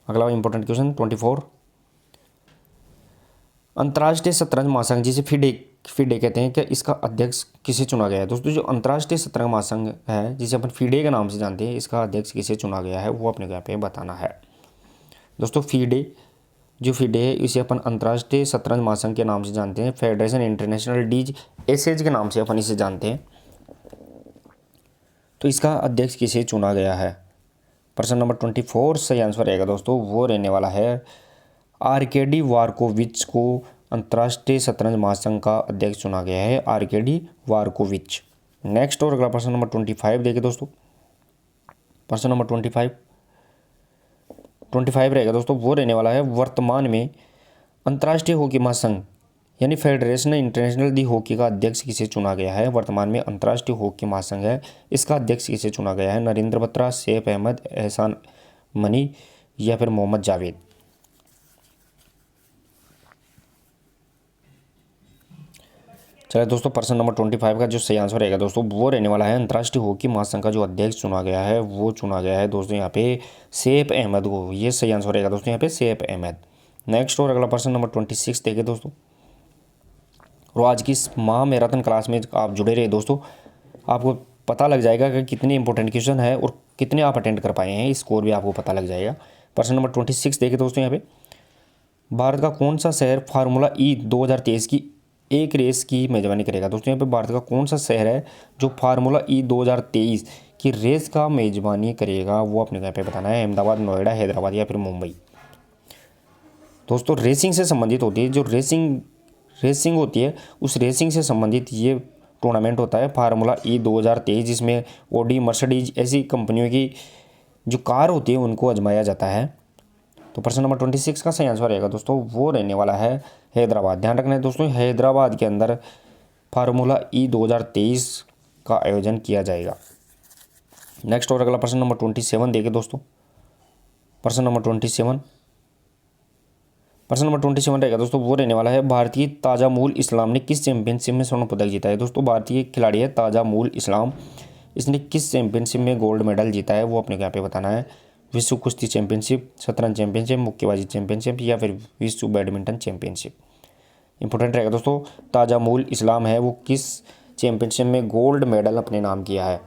अगला इंपॉर्टेंट क्वेश्चन 24। अंतर्राष्ट्रीय शतरंज महासंघ जिसे फिडे कहते हैं, क्या इसका अध्यक्ष किसे चुना गया है। दोस्तों जो अंतर्राष्ट्रीय शतरंज महासंघ है जिसे अपन फिडे के नाम से जानते हैं, इसका अध्यक्ष किसे चुना गया है, वो अपने को यहाँ पे बताना है। दोस्तों फिडे है इसे अपन अंतर्राष्ट्रीय शतरंज महासंघ के नाम से जानते हैं, फेडरेशन इंटरनेशनल डीज एसेज के नाम से अपन इसे जानते हैं। तो इसका अध्यक्ष किसे चुना गया है, प्रश्न नंबर 24 सही आंसर रहेगा दोस्तों, वो रहने वाला है आर्केडी वार्कोविच को अंतर्राष्ट्रीय शतरंज महासंघ का अध्यक्ष चुना गया है, आर्केडी वार्कोविच। नेक्स्ट और अगला प्रश्न नंबर 25 देखिए दोस्तों, प्रश्न नंबर 25 रहेगा दोस्तों, वो रहने वाला है वर्तमान में अंतर्राष्ट्रीय हॉकी महासंघ यानी फेडरेशन इंटरनेशनल दी हॉकी का अध्यक्ष किसे चुना गया है। वर्तमान में अंतर्राष्ट्रीय हॉकी महासंघ है, इसका अध्यक्ष किसे चुना गया है, नरेंद्र बत्रा, सैफ अहमद, एहसान मनी या फिर मोहम्मद जावेद। चलिए दोस्तों, प्रश्न नंबर 25 का जो सही आंसर रहेगा दोस्तों, वो रहने वाला है अंतर्राष्ट्रीय हॉकी महासंघ का जो अध्यक्ष चुना गया है, वो चुना गया है दोस्तों यहाँ पे सैफ अहमद को। ये सही आंसर रहेगा दोस्तों यहाँ पे सैफ अहमद। नेक्स्ट और अगला प्रश्न नंबर 26 देखिए दोस्तों, और आज की इस महा मैराथन क्लास में आप जुड़े रहे दोस्तों, आपको पता लग जाएगा कि कितने इंपॉर्टेंट क्वेश्चन है और कितने आप अटेंड कर पाए हैं, स्कोर भी आपको पता लग जाएगा। प्रश्न नंबर 26 देखिए दोस्तों, यहाँ पे भारत का कौन सा शहर फार्मूला ई 2023 की एक रेस की मेजबानी करेगा। दोस्तों यहाँ पे भारत का कौन सा शहर है जो फार्मूला ई 2023 की रेस का मेजबानी करेगा, वो अपने यहाँ पे बताना है। अहमदाबाद, नोएडा, हैदराबाद या फिर मुंबई। दोस्तों रेसिंग से संबंधित होती है, जो रेसिंग होती है उस रेसिंग से संबंधित ये टूर्नामेंट होता है फार्मूला ई 2023, जिसमें ऑडी, मर्सिडीज ऐसी कंपनियों की जो कार होती है उनको आजमाया जाता है। तो प्रश्न नंबर 26 का सही आंसर रहेगा दोस्तों, वो रहने वाला है हैदराबाद। ध्यान रखना है दोस्तों, हैदराबाद के अंदर फार्मूला ई 2023 का आयोजन किया जाएगा। नेक्स्ट और अगला प्रश्न नंबर 27 देखिए दोस्तों, प्रश्न नंबर 27 रहेगा दोस्तों, वो रहने वाला है भारतीय ताजा मूल इस्लाम ने किस चैंपियनशिप में स्वर्ण पदक जीता है। दोस्तों भारतीय खिलाड़ी है ताजा मूल इस्लाम, इसने किस चैंपियनशिप में गोल्ड मेडल जीता है, वो अपने को यहाँ पे बताना है। विश्व कुश्ती चैंपियनशिप, शतरंज चैंपियनशिप, मुक्केबाजी चैंपियनशिप या फिर विश्व बैडमिंटन चैंपियनशिप। इंपॉर्टेंट रहेगा दोस्तों, ताजा मूल इस्लाम है वो किस चैंपियनशिप में गोल्ड मेडल अपने नाम किया है।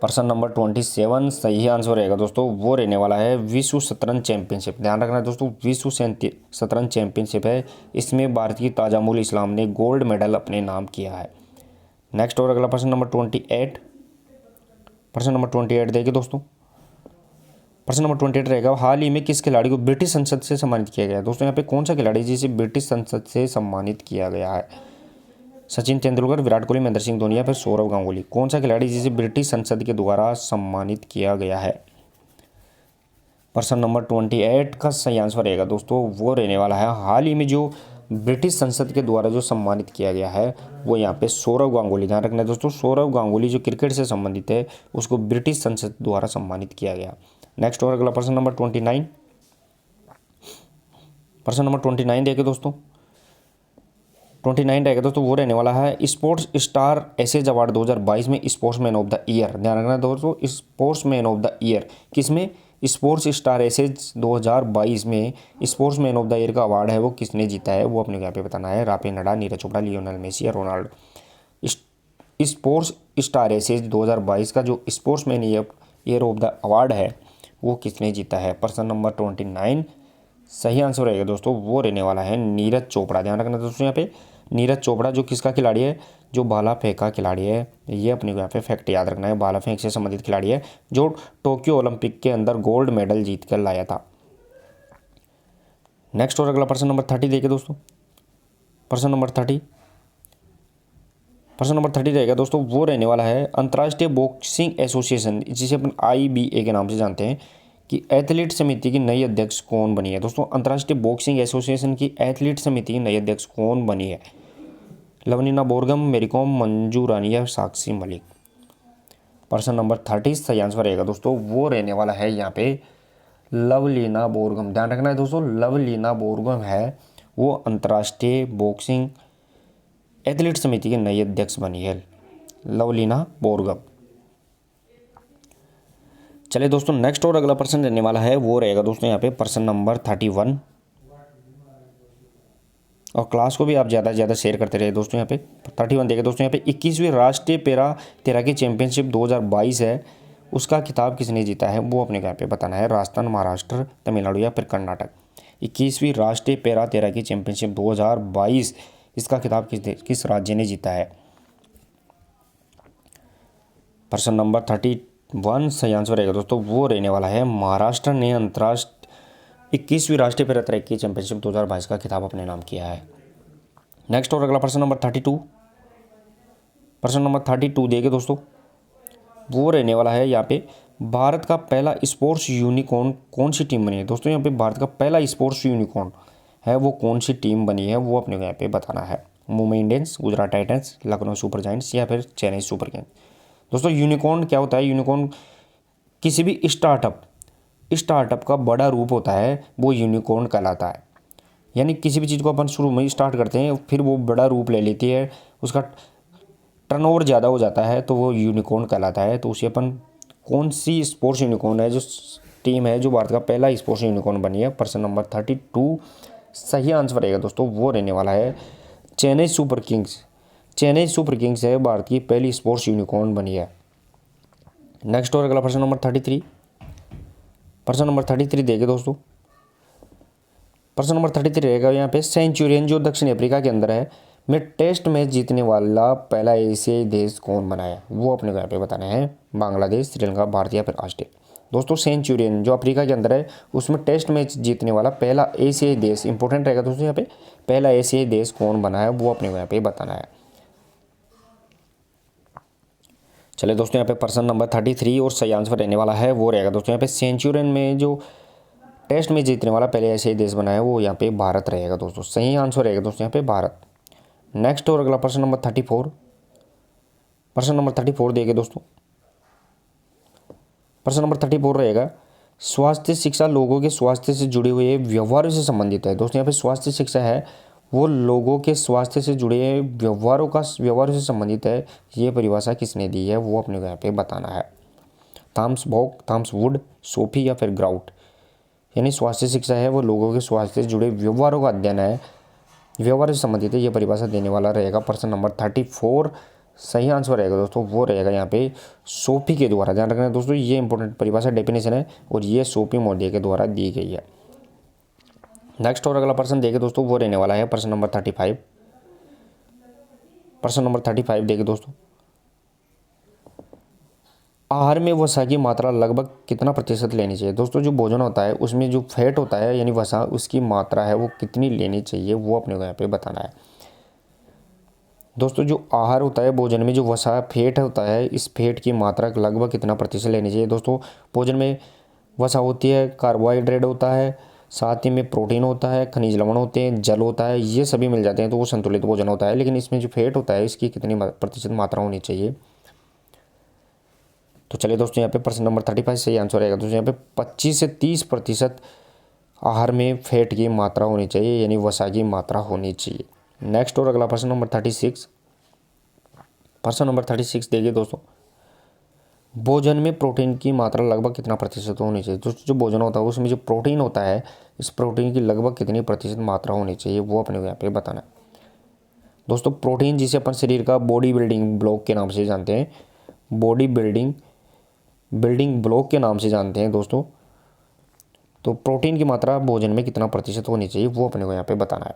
प्रश्न नंबर 27 सही आंसर रहेगा दोस्तों, वो रहने वाला है विश्व शतरंज चैंपियनशिप। ध्यान रखना है दोस्तों, विश्व शतरंज चैंपियनशिप है, इसमें भारतीय ताजा मूल इस्लाम ने गोल्ड मेडल अपने नाम किया है। नेक्स्ट और अगला प्रश्न नंबर 28, प्रश्न नंबर 28 देखिए दोस्तों, प्रश्न नंबर 28 रहेगा हाल ही में किस खिलाड़ी को ब्रिटिश संसद से सम्मानित किया गया है। दोस्तों यहाँ पे कौन सा खिलाड़ी जिसे ब्रिटिश संसद से सम्मानित किया गया है। सचिन तेंदुलकर, विराट कोहली, महेंद्र सिंह धोनी या फिर सौरव गांगुली। कौन सा खिलाड़ी जिसे ब्रिटिश संसद के द्वारा सम्मानित किया गया है। प्रश्न नंबर 28 का सही आंसर रहेगा दोस्तों, वो रहने वाला है हाल ही में जो ब्रिटिश संसद के द्वारा जो सम्मानित किया गया है वो यहाँ पे सौरव गांगुली। ध्यान रखना है दोस्तों, सौरव गांगुली जो क्रिकेट से संबंधित है उसको ब्रिटिश संसद द्वारा सम्मानित किया गया। नेक्स्ट और अगला प्रश्न नंबर 29, प्रश्न नंबर 29 देखिए दोस्तों, 29 रहेगा दोस्तों, वो रहने वाला है स्पोर्ट्स स्टार एसेज अवार्ड 2022 में स्पोर्ट्समैन ऑफ द ईयर। ध्यान रखना दोस्तों, स्पोर्ट्समैन ऑफ द ईयर किसमें, स्पोर्ट्स स्टार एसेज 2022 में स्पोर्ट्समैन ऑफ द ईयर का अवार्ड है वो किसने जीता है, वो अपने यहाँ पे बताना है। Rafael Nadal, Neeraj Chopra, Lionel Messi या रोनाल्डो। स्पोर्ट्स स्टार एसेज 2022 का जो sportsman year of the award है वो किसने जीता है? प्रश्न नंबर 29 सही आंसर रहेगा दोस्तों, वो रहने वाला है नीरज चोपड़ा। ध्यान रखना दोस्तों यहाँ पे नीरज चोपड़ा जो किसका खिलाड़ी है? जो भाला फेंक का खिलाड़ी है। ये अपने को यहाँ पे फैक्ट याद रखना है, भाला फेंक से संबंधित खिलाड़ी है जो टोक्यो ओलंपिक के अंदर गोल्ड मेडल जीत कर लाया था। नेक्स्ट और अगला प्रश्न नंबर 30 देखिए दोस्तों। प्रश्न नंबर 30 रहेगा दोस्तों, वो रहने वाला है अंतर्राष्ट्रीय बॉक्सिंग एसोसिएशन, जिसे अपन IBA के नाम से जानते हैं, कि एथलीट समिति की नई अध्यक्ष कौन बनी है? दोस्तों अंतर्राष्ट्रीय बॉक्सिंग एसोसिएशन की एथलीट समिति की नई अध्यक्ष कौन बनी है? लवलीना बोरगम, मेरीकॉम, मंजू रानी या साक्षी मलिक? प्रश्न नंबर 30 सही आंसर रहेगा दोस्तों, वो रहने वाला है यहाँ पे लवलीना बोरगम। ध्यान रखना है दोस्तों, लवलीना बोरगम है वो अंतर्राष्ट्रीय बॉक्सिंग एथलीट समिति की नई अध्यक्ष बनी है, लवलीना बोरगम। चलिए दोस्तों नेक्स्ट और अगला प्रश्न रहने वाला है वो रहेगा दोस्तों यहाँ पे प्रश्न नंबर 31। और क्लास को भी आप ज़्यादा से ज़्यादा शेयर करते रहे दोस्तों। यहाँ पे 31 देखिए दोस्तों, यहाँ पे 21वीं राष्ट्रीय पैरा तैराकी चैंपियनशिप 2022 है, उसका खिताब किसने जीता है? वो अपने यहाँ पे बताना है, राजस्थान, महाराष्ट्र, तमिलनाडु या फिर कर्नाटक। 21वीं राष्ट्रीय पैरा तैराकी चैंपियनशिप 2022 इसका खिताब किस राज्य ने जीता है? प्रश्न नंबर 31 सही आंसर रहेगा दोस्तों, वो रहने वाला है महाराष्ट्र ने अंतर्राष्ट्रीय 21वीं राष्ट्रीय पैरा तैराकी चैंपियनशिप 2022 का खिताब अपने नाम किया है। नेक्स्ट और अगला प्रश्न नंबर 32। प्रश्न नंबर 32 देखिए दोस्तों, वो रहने वाला है यहाँ पे भारत का पहला स्पोर्ट्स यूनिकॉर्न कौन सी टीम बनी है? दोस्तों यहाँ पे भारत का पहला स्पोर्ट्स यूनिकॉर्न है वो कौन सी टीम बनी है? वो अपने को यहाँ पे बताना है, Mumbai Indians, Gujarat Titans, Lucknow super giants या फिर चेन्नई सुपर किंग्स। दोस्तों यूनिकॉर्न क्या होता है? यूनिकॉर्न किसी भी स्टार्टअप का बड़ा रूप होता है, वो यूनिकॉर्न कहलाता है। यानी किसी भी चीज़ को अपन शुरू में ही स्टार्ट करते हैं फिर वो बड़ा रूप ले लेती है, उसका टर्नओवर ज़्यादा हो जाता है तो वो यूनिकॉर्न कहलाता है। तो उसे अपन कौन सी स्पोर्ट्स यूनिकॉर्न है जो टीम है जो भारत का पहला स्पोर्ट्स यूनिकॉर्न बनी है? प्रश्न नंबर 32 सही आंसर रहेगा दोस्तों, वो रहने वाला है Chennai super Kings. Chennai super Kings है भारत की पहली स्पोर्ट्स यूनिकॉर्न बनी है। नेक्स्ट और अगला प्रश्न नंबर 33। प्रश्न नंबर 33 देखिए दोस्तों, प्रश्न नंबर 33 रहेगा यहाँ पे सेंचुरियन जो दक्षिण अफ्रीका के अंदर है में टेस्ट मैच जीतने वाला पहला एशियाई देश कौन बना है? वो अपने को यहाँ पे बताना है, बांग्लादेश, श्रीलंका, भारत या फिर ऑस्ट्रेलिया। दोस्तों सेंचुरियन जो अफ्रीका के अंदर है उसमें टेस्ट मैच जीतने वाला पहला एशियाई देश इंपॉर्टेंट रहेगा दोस्तों, यहाँ पे पहला एशियाई देश कौन बना है वो अपने को यहाँ पे बताना है। चलिए दोस्तों यहाँ पे प्रश्न नंबर 33 और सही आंसर रहने वाला है वो रहेगा दोस्तों यहाँ पे सेंचुरियन में जो टेस्ट में जीतने वाला पहले एशियाई देश बना है वो यहाँ पे भारत रहेगा दोस्तों। सही आंसर रहेगा दोस्तों यहाँ पे भारत। नेक्स्ट और अगला प्रश्न नंबर 34। प्रश्न नंबर 34 देखिए दोस्तों, प्रश्न नंबर 34 रहेगा स्वास्थ्य शिक्षा लोगों के स्वास्थ्य से जुड़े हुए व्यवहारों से संबंधित है। दोस्तों यहाँ पे स्वास्थ्य शिक्षा है वो लोगों के स्वास्थ्य से जुड़े व्यवहारों से संबंधित है। ये परिभाषा किसने दी है वो अपने को यहाँ पे बताना है, थॉमस बॉक, थॉमस वुड, सोफी या फिर ग्राउट। यानी स्वास्थ्य शिक्षा है वो लोगों के स्वास्थ्य से जुड़े व्यवहारों का अध्ययन है, व्यवहार से संबंधित है, ये परिभाषा देने वाला रहेगा प्रश्न नंबर 34। सही आंसर रहेगा दोस्तों वो रहेगा यहाँ पे सोफी के द्वारा। ध्यान रखना है दोस्तों, ये इंपॉर्टेंट परिभाषा डेफिनेशन है और ये सोफी मौर्य के द्वारा दी गई है। नेक्स्ट और अगला प्रश्न देखें दोस्तों, वो रहने वाला है प्रश्न नंबर 35। प्रश्न नंबर 35 देखिए दोस्तों, आहार में वसा की मात्रा लगभग कितना प्रतिशत लेनी चाहिए? दोस्तों जो भोजन होता है उसमें जो फैट होता है यानी वसा, उसकी मात्रा है वो कितनी लेनी चाहिए वो अपने को यहाँ पे बताना है। दोस्तों जो आहार होता है भोजन में जो वसा फैट होता है, इस फैट की मात्रा लगभग कितना प्रतिशत लेनी चाहिए? दोस्तों भोजन में वसा होती है, कार्बोहाइड्रेट होता है, साथ ही में प्रोटीन होता है, खनिज लवण होते हैं, जल होता है, ये सभी मिल जाते हैं तो वो संतुलित भोजन होता है। लेकिन इसमें जो फैट होता है इसकी कितनी प्रतिशत मात्रा होनी चाहिए? तो चलिए दोस्तों यहाँ पे प्रश्न नंबर 35 सही आंसर रहेगा दोस्तों यहाँ पे 25 से 30% आहार में फैट की मात्रा होनी चाहिए, यानी वसा की मात्रा होनी चाहिए। नेक्स्ट और अगला प्रश्न नंबर 36। प्रश्न नंबर 36 देखिए दोस्तों, भोजन में प्रोटीन की मात्रा लगभग कितना प्रतिशत होनी चाहिए? दोस्तों जो भोजन होता है उसमें जो प्रोटीन होता है इस प्रोटीन की लगभग कितनी प्रतिशत मात्रा होनी चाहिए वो अपने को यहाँ पे बताना है। दोस्तों प्रोटीन जिसे अपन शरीर का बॉडी बिल्डिंग ब्लॉक के नाम से जानते हैं, बॉडी बिल्डिंग ब्लॉक के नाम से जानते हैं दोस्तों। तो प्रोटीन की मात्रा भोजन में कितना प्रतिशत होनी चाहिए वो अपने को यहाँ पे बताना है।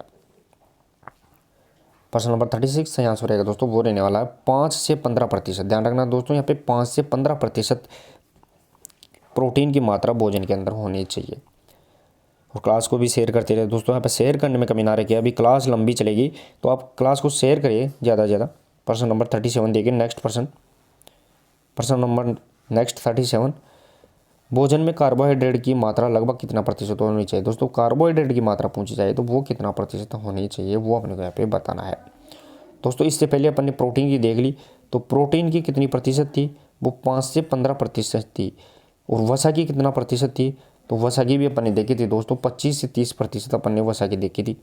प्रश्न नंबर 36 सही आंसर रहेगा दोस्तों वो रहने वाला है 5 से 15%। ध्यान रखना दोस्तों यहाँ पे 5 से 15% प्रोटीन की मात्रा भोजन के अंदर होनी चाहिए। और क्लास को भी शेयर करते रहे दोस्तों, यहाँ पे शेयर करने में कमी ना रखिए। अभी क्लास लंबी चलेगी तो आप क्लास को शेयर करिए ज़्यादा से ज़्यादा। प्रश्न नंबर 37 देखिए नेक्स्ट प्रश्न नंबर नेक्स्ट 37, भोजन में कार्बोहाइड्रेट की मात्रा लगभग कितना प्रतिशत होनी चाहिए। दोस्तों कार्बोहाइड्रेट की मात्रा पूछी जाए तो वो कितना प्रतिशत होनी चाहिए वो अपने को यहाँ पे बताना है। दोस्तों इससे पहले अपन ने प्रोटीन की देख ली, तो प्रोटीन की कितनी प्रतिशत थी, वो 5 से 15% थी। और वसा की कितना प्रतिशत थी, तो वसा की भी अपन ने देखी थी दोस्तों 25 से 30% अपन ने वसा की देखी थी।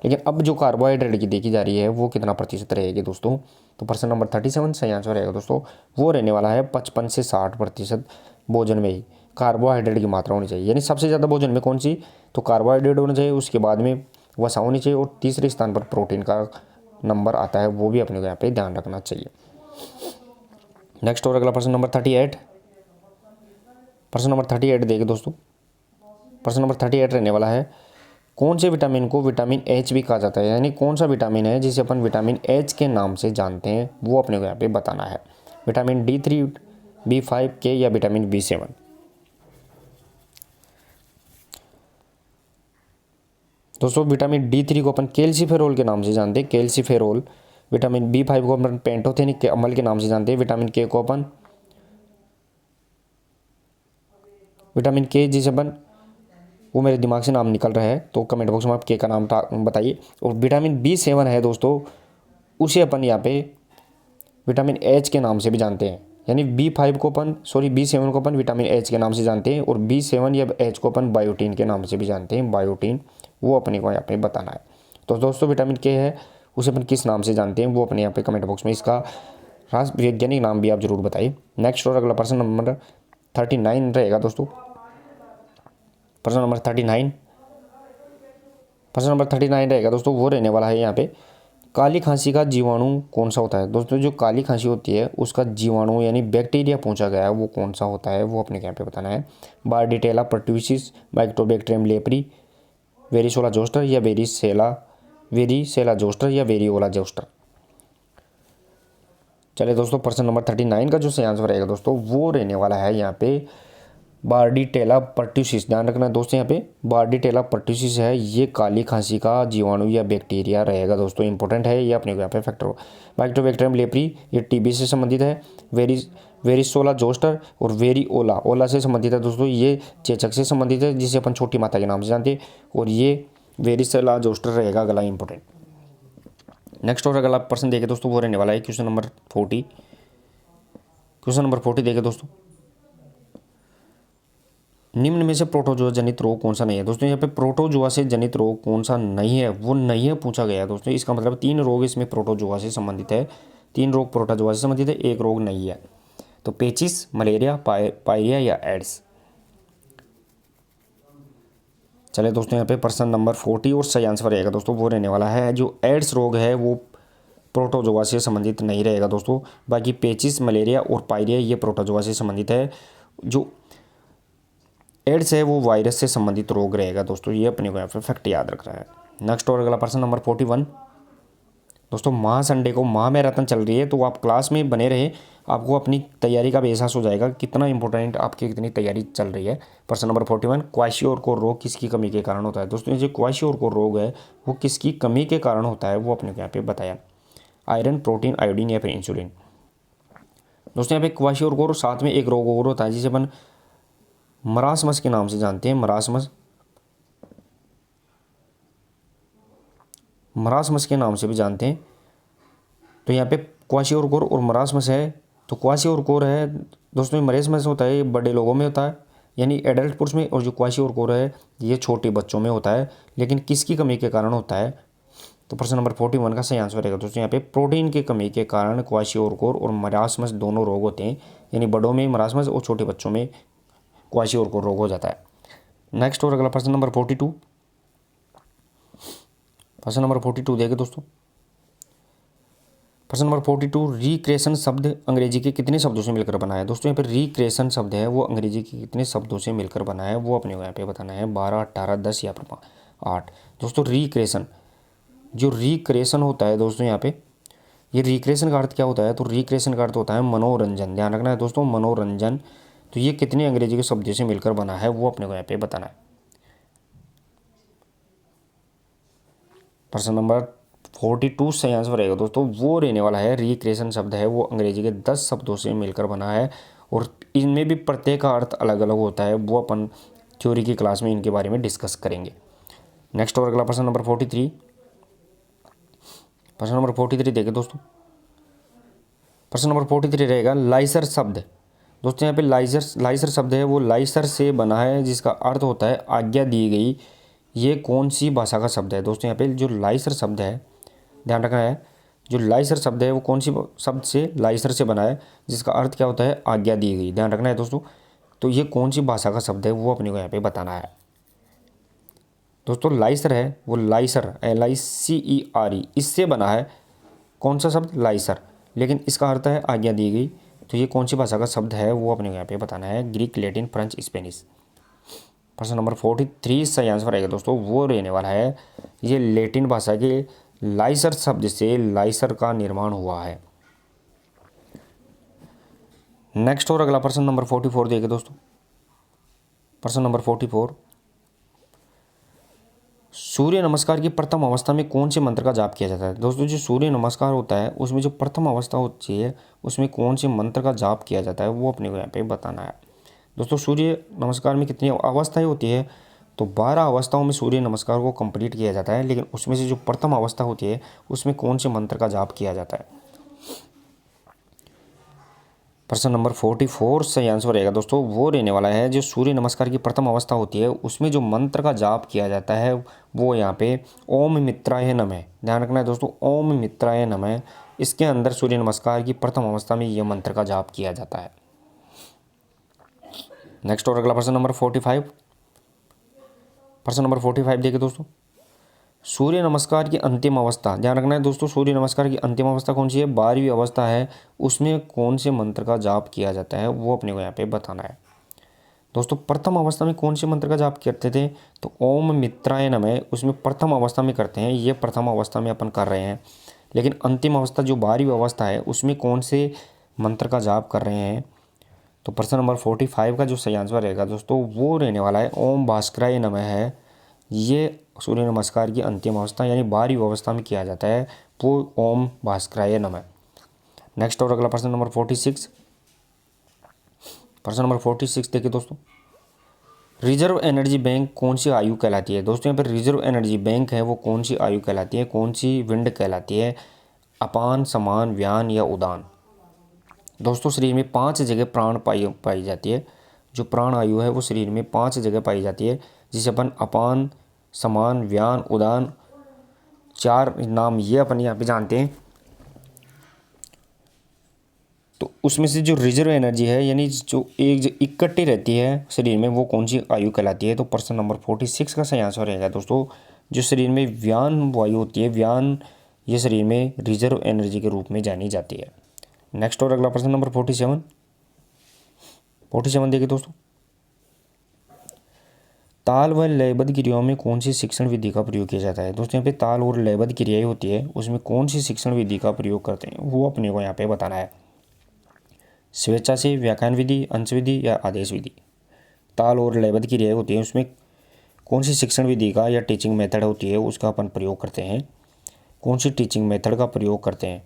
लेकिन अब जो कार्बोहाइड्रेट की देखी जा रही है वो कितना प्रतिशत रहेगी दोस्तों, तो प्रश्न नंबर 37 सही आंसर रहेगा दोस्तों वो रहने वाला है 55 से 60% भोजन में ही कार्बोहाइड्रेट की मात्रा होनी चाहिए। यानी सबसे ज़्यादा भोजन में कौन सी, तो कार्बोहाइड्रेट होना चाहिए, उसके बाद में वसा होनी चाहिए और तीसरे स्थान पर प्रोटीन का नंबर आता है, वो भी अपने को यहाँ पे ध्यान रखना चाहिए। नेक्स्ट और अगला प्रश्न नंबर 38, प्रश्न नंबर 38 देखिए दोस्तों। प्रश्न नंबर 38 रहने वाला है कौन से विटामिन को विटामिन एच भी कहा जाता है। यानी कौन सा विटामिन है जिसे अपन विटामिन एच के नाम से जानते हैं वो अपने को यहाँ पे बताना है। विटामिन D3, B5, K या विटामिन B7। दोस्तों विटामिन D3 को अपन कैल्सीफेरोल के नाम से जानते हैं, कैल्सीफेरोल। विटामिन B5 को अपन पेंटोथेनिक के अम्ल के नाम से जानते हैं। विटामिन K को अपन विटामिन K जिसे अपन, वो मेरे दिमाग से नाम निकल रहा है तो कमेंट बॉक्स में आप K का नाम बताइए। और विटामिन B7 है दोस्तों, उसे अपन यहाँ पे विटामिन H के नाम से भी जानते हैं। यानी B7 को अपन विटामिन H के नाम से जानते हैं और B7 या H को अपन बायोटीन के नाम से भी जानते हैं, बायोटीन, वो अपने को यहाँ पे बताना है। तो दोस्तों विटामिन K है उसे अपन किस नाम से जानते हैं वो अपने यहाँ पे कमेंट बॉक्स में इसका रास वैज्ञानिक नाम भी आप जरूर बताइए। नेक्स्ट और अगला प्रश्न नंबर 39 रहेगा दोस्तों। प्रश्न नंबर 39 रहेगा दोस्तों वो रहने वाला है यहाँ पे काली खांसी का जीवाणु कौन सा होता है। दोस्तों जो काली खांसी होती है उसका जीवाणु यानी बैक्टीरिया पूछा गया है वो कौन सा होता है वो अपने यहाँ पे बताना है। बार्डिटेला पर्ट्यूसिस, माइकोबैक्टीरियम लेप्री, वेरिसोला जोस्टर या वेरिसेला जोस्टर या वेरिओला जोस्टर। चलिए दोस्तों प्रश्न नंबर 39 का जो सही आंसर रहेगा दोस्तों वो रहने वाला है यहाँ पे बार्डिटेला पर्ट्यूसिस। ध्यान रखना दोस्तों यहाँ पे बार्डिटेला पर्ट्यूसिस है, ये काली खांसी का जीवाणु या बैक्टीरिया रहेगा दोस्तों, इंपॉर्टेंट है ये अपने को यहाँ पे फैक्टर हो। माइकोबैक्टीरियम लेप्री ये टीबी से संबंधित है। वेरिसोला जोस्टर और वेरिओला से संबंधित है दोस्तों, ये चेचक से संबंधित है जिसे अपन छोटी माता के नाम से जानते हैं। और ये वेरिसोला जोस्टर रहेगा अगला इंपॉर्टेंट। नेक्स्ट और अगला प्रश्न देखे दोस्तों वो रहने वाला है क्वेश्चन नंबर 40। क्वेश्चन नंबर 40 देखे दोस्तों, निम्न में से प्रोटोजोआ जनित रोग कौन सा नहीं है। दोस्तों यहाँ पे प्रोटोजोआ से जनित रोग कौन सा नहीं है वो नहीं है पूछा गया है दोस्तों। इसका मतलब 3 रोग इसमें प्रोटोजोआ से संबंधित है, 3 रोग प्रोटोजोआ से संबंधित है, 1 रोग नहीं है। तो पेचिस, मलेरिया, पायरिया या एड्स। चले दोस्तों यहाँ पे प्रश्न नंबर 40 और सही आंसर रहेगा दोस्तों वो रहने वाला है जो एड्स रोग है वो प्रोटोजोआ से संबंधित नहीं रहेगा दोस्तों। बाकी पेचिस, मलेरिया और पायरिया ये प्रोटोजोआ से संबंधित है। जो एड्स है वो वायरस से संबंधित रोग रहेगा दोस्तों, ये अपने को यहाँ पे फैक्ट याद रख रहा है। नेक्स्ट और अगला प्रश्न नंबर 41 दोस्तों, महासंडे को महामैराथन चल रही है तो आप क्लास में बने रहे, आपको अपनी तैयारी का भी एहसास हो जाएगा कितना इंपॉर्टेंट आपकी कितनी तैयारी चल रही है। प्रश्न नंबर 41 क्वाशियोरकोर रोग किसकी कमी के कारण होता है। दोस्तों ये जो क्वाशियोरकोर रोग है वो किसकी कमी के कारण होता है वो अपने को यहाँ पे बताया। आयरन, प्रोटीन, आयोडीन या फिर इंसुलिन। दोस्तों यहाँ पे क्वाशियोरकोर साथ में एक रोग और होता है जिसे अपन मरासमस के नाम से जानते हैं। मरासमस के नाम से भी जानते हैं। तो यहाँ पे क्वाशियोरकोर और मरासमस है। तो क्वाशियोरकोर है दोस्तों, मरासमस होता है ये बड़े लोगों में होता है यानी एडल्ट पुरुष में, और जो क्वाशियोरकोर है ये छोटे बच्चों में होता है। लेकिन किसकी कमी के कारण होता है, तो प्रश्न नंबर 41 का सही आंसर रहेगा दोस्तों यहाँ पे प्रोटीन की कमी के कारण क्वाशियोरकोर और मरासमस दोनों रोग होते हैं। यानी बड़ों में मरासमस और छोटे बच्चों में क्वाशियोरकोर रोग हो जाता है। नेक्स्ट और अगला प्रश्न नंबर 42। प्रश्न नंबर 42 देखे दोस्तों, प्रश्न नंबर 42, रिक्रिएशन शब्द अंग्रेजी के कितने शब्दों से मिलकर बना है। दोस्तों यहाँ पे रिक्रिएशन शब्द है वो अंग्रेजी के कितने शब्दों से मिलकर बना है वो अपने को यहाँ पे बताना है, 12, 18, 10 या 8। दोस्तों रिक्रिएशन, जो रिक्रिएशन होता है दोस्तों यहाँ पे, ये रिक्रिएशन का अर्थ क्या होता है, तो रिक्रिएशन का अर्थ होता है मनोरंजन। ध्यान रखना है दोस्तों, मनोरंजन। तो ये कितने अंग्रेजी के शब्दों से मिलकर बना है वो अपने को यहाँ पे बताना है। प्रश्न नंबर 42 सही आंसर रहेगा दोस्तों, वो रहने वाला है रिक्रिएशन शब्द है वो अंग्रेजी के 10 शब्दों से मिलकर बना है, और इनमें भी प्रत्येक का अर्थ अलग अलग होता है, वो अपन थ्योरी की क्लास में इनके बारे में डिस्कस करेंगे। नेक्स्ट और अगला प्रश्न नंबर 43। प्रश्न नंबर 43 देखिए दोस्तों, प्रश्न नंबर 43 रहेगा लाइसर शब्द। दोस्तों यहाँ पे लाइसर शब्द है वो लाइसर से बना है, जिसका अर्थ होता है आज्ञा दी गई। ये कौन सी भाषा का शब्द है। दोस्तों यहाँ पे जो लाइसर शब्द है, ध्यान रखना है, जो लाइसर शब्द है वो कौन सी शब्द से, लाइसर से बना है, जिसका अर्थ क्या होता है आज्ञा दी गई। ध्यान रखना है दोस्तों, तो ये कौन सी भाषा का शब्द है वो अपने को यहाँ पे बताना है। दोस्तों लाइसर है वो लाइसर LICERE इससे बना है, कौन सा शब्द, लाइसर, लेकिन इसका अर्थ है आज्ञा दी गई। तो ये कौन सी भाषा का शब्द है वो अपने को यहाँ पे बताना है, ग्रीक, लैटिन, फ्रेंच, स्पेनिश। प्रश्न नंबर 43 सही आंसर आएगा दोस्तों, वो रहने वाला है, ये लैटिन भाषा के लाइसर शब्द से लाइसर का निर्माण हुआ है। नेक्स्ट और अगला प्रश्न नंबर 44 देखिए दोस्तों, प्रश्न नंबर 44, सूर्य नमस्कार की प्रथम अवस्था में कौन से मंत्र का जाप किया जाता है। दोस्तों जो सूर्य नमस्कार होता है उसमें जो प्रथम अवस्था होती है उसमें कौन से मंत्र का जाप किया जाता है वो अपने को यहाँ पे बताना है। दोस्तों सूर्य नमस्कार में कितनी अवस्थाएं होती है, तो 12 अवस्थाओं में सूर्य नमस्कार को कंप्लीट किया जाता है, लेकिन उसमें से जो प्रथम अवस्था होती है उसमें कौन से मंत्र का जाप किया जाता है। प्रश्न नंबर 44 सही आंसर रहेगा दोस्तों, वो रहने वाला है, जो सूर्य नमस्कार की प्रथम अवस्था होती है उसमें जो मंत्र का जाप किया जाता है वो यहाँ पे ओम मित्राय नमः। ध्यान रखना है दोस्तों, ओम मित्राय नमः, इसके अंदर सूर्य नमस्कार की प्रथम अवस्था में यह मंत्र का जाप किया जाता है। नेक्स्ट और अगला प्रश्न नंबर 45। प्रश्न नंबर 45 देखिए दोस्तों, सूर्य नमस्कार की अंतिम अवस्था, ध्यान रखना है दोस्तों, सूर्य नमस्कार की अंतिम अवस्था कौन सी है, 12वीं अवस्था है, उसमें कौन से मंत्र का जाप किया जाता है वो अपने को यहाँ पे बताना है। दोस्तों प्रथम अवस्था में कौन से मंत्र का जाप करते थे, तो ओम मित्राय नमः, उसमें प्रथम अवस्था में करते हैं, ये प्रथम अवस्था में अपन कर रहे हैं, लेकिन अंतिम अवस्था जो 12वीं अवस्था है उसमें कौन से मंत्र का जाप कर रहे हैं, तो प्रश्न नंबर 45 का जो सही आंसर रहेगा दोस्तों वो रहने वाला है ओम भास्कराय नमः है। ये सूर्य नमस्कार की अंतिम अवस्था यानी 12वीं अवस्था में किया जाता है, वो ओम भास्कराय नमः। नेक्स्ट और अगला प्रश्न नंबर 46। प्रश्न नंबर 46 देखिए दोस्तों, रिजर्व एनर्जी बैंक कौन सी आयु कहलाती है। दोस्तों यहाँ पर रिजर्व एनर्जी बैंक है वो कौन सी आयु कहलाती है, कौन सी विंड कहलाती है, अपान, समान, व्यान या उदान। दोस्तों शरीर में 5 जगह प्राण पाई जाती है, जो प्राण आयु है वो शरीर में 5 जगह पाई जाती है, जिसे अपन अपान, समान, व्यान, उदान, 4 नाम ये अपन यहाँ पे जानते हैं। तो उसमें से जो रिजर्व एनर्जी है यानी जो एक इकट्ठी रहती है शरीर में वो कौन सी आयु कहलाती है, तो प्रश्न नंबर 46 का सही आंसर रहेगा दोस्तों, जो शरीर में व्यान वायु होती है, व्यान, ये शरीर में रिजर्व एनर्जी के रूप में जानी जाती है। नेक्स्ट और अगला प्रश्न नंबर 47 देखिए दोस्तों, ताल व लयबद्ध क्रियाओं में कौन सी शिक्षण विधि का प्रयोग किया जाता है। दोस्तों यहाँ पे ताल और लयबद्ध क्रियाएं होती है उसमें कौन सी शिक्षण विधि का प्रयोग करते हैं वो अपने को यहाँ पे बताना है, स्वेच्छा से, व्याख्यान विधि, अंश विधि या आदेश विधि। ताल और लयबद्ध क्रियाएं होती हैं उसमें कौन सी शिक्षण विधि का या टीचिंग मेथड होती है उसका अपन प्रयोग करते हैं, कौन सी टीचिंग मेथड का प्रयोग करते हैं।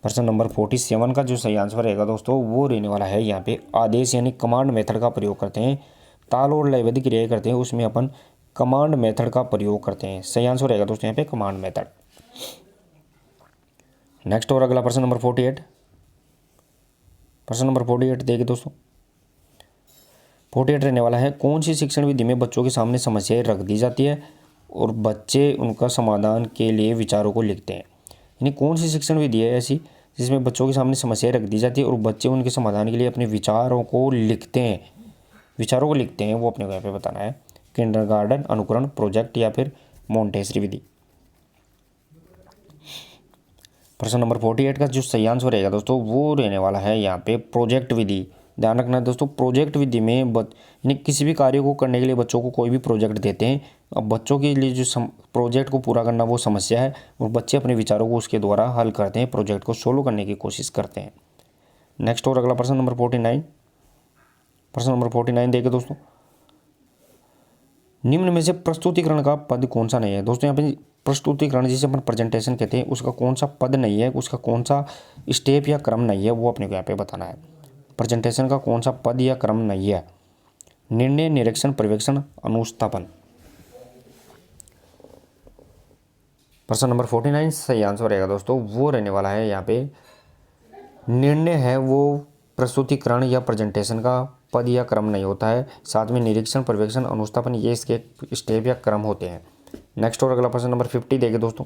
प्रश्न नंबर 47 का जो सही आंसर रहेगा दोस्तों वो रहने वाला है यहाँ पे आदेश यानी कमांड मेथड का प्रयोग करते हैं। ताल और लयबद्ध क्रियाएं करते हैं उसमें अपन कमांड मेथड का प्रयोग करते हैं, सही आंसर रहेगा दोस्तों यहाँ पे कमांड मेथड। नेक्स्ट और अगला प्रश्न नंबर 48। प्रश्न नंबर 48 देखिए दोस्तों, 48 रहने वाला है, कौन सी शिक्षण विधि में बच्चों के सामने समस्याएं रख दी जाती है और बच्चे उनका समाधान के लिए विचारों को लिखते हैं। यानी कौन सी शिक्षण विधि है ऐसी जिसमें बच्चों के सामने समस्याएं रख दी जाती है और बच्चे उनके समाधान के लिए अपने विचारों को लिखते हैं, वो अपने को यहाँ पे बताना है, किंडरगार्टन, अनुकरण, प्रोजेक्ट या फिर मोंटेसरी विधि। प्रश्न नंबर 48 का जो सही आंसर रहेगा दोस्तों वो रहने वाला है यहाँ पे प्रोजेक्ट विधि। ध्यान रखना है दोस्तों, प्रोजेक्ट विधि में यानी किसी भी कार्य को करने के लिए बच्चों को कोई भी प्रोजेक्ट देते हैं। अब बच्चों के लिए जो प्रोजेक्ट को पूरा करना वो समस्या है और बच्चे अपने विचारों को उसके द्वारा हल करते हैं, प्रोजेक्ट को सोल्व करने की कोशिश करते हैं। नेक्स्ट और अगला प्रश्न नंबर 49। प्रश्न नंबर 49 देखिए दोस्तों, निम्न में से प्रस्तुतिकरण का पद कौन सा नहीं है। दोस्तों यहाँ पे प्रस्तुतिकरण जिसे अपन प्रेजेंटेशन कहते हैं उसका कौन सा पद नहीं है, उसका कौन सा स्टेप या क्रम नहीं है, वो अपने को यहाँ पे बताना है। प्रेजेंटेशन का कौन सा पद या क्रम नहीं है। निर्णय, निरीक्षण, पर्यवेक्षण, अनुस्थापन। प्रश्न नंबर 49 सही आंसर रहेगा दोस्तों वो रहने वाला है यहाँ पे निर्णय है वो प्रस्तुतिकरण या प्रेजेंटेशन का पद या क्रम नहीं होता है। साथ में निरीक्षण, पर्यवेक्षण, अनुस्थापन ये इसके स्टेप या क्रम होते हैं। नेक्स्ट और अगला प्रश्न नंबर 50 देखें दोस्तों।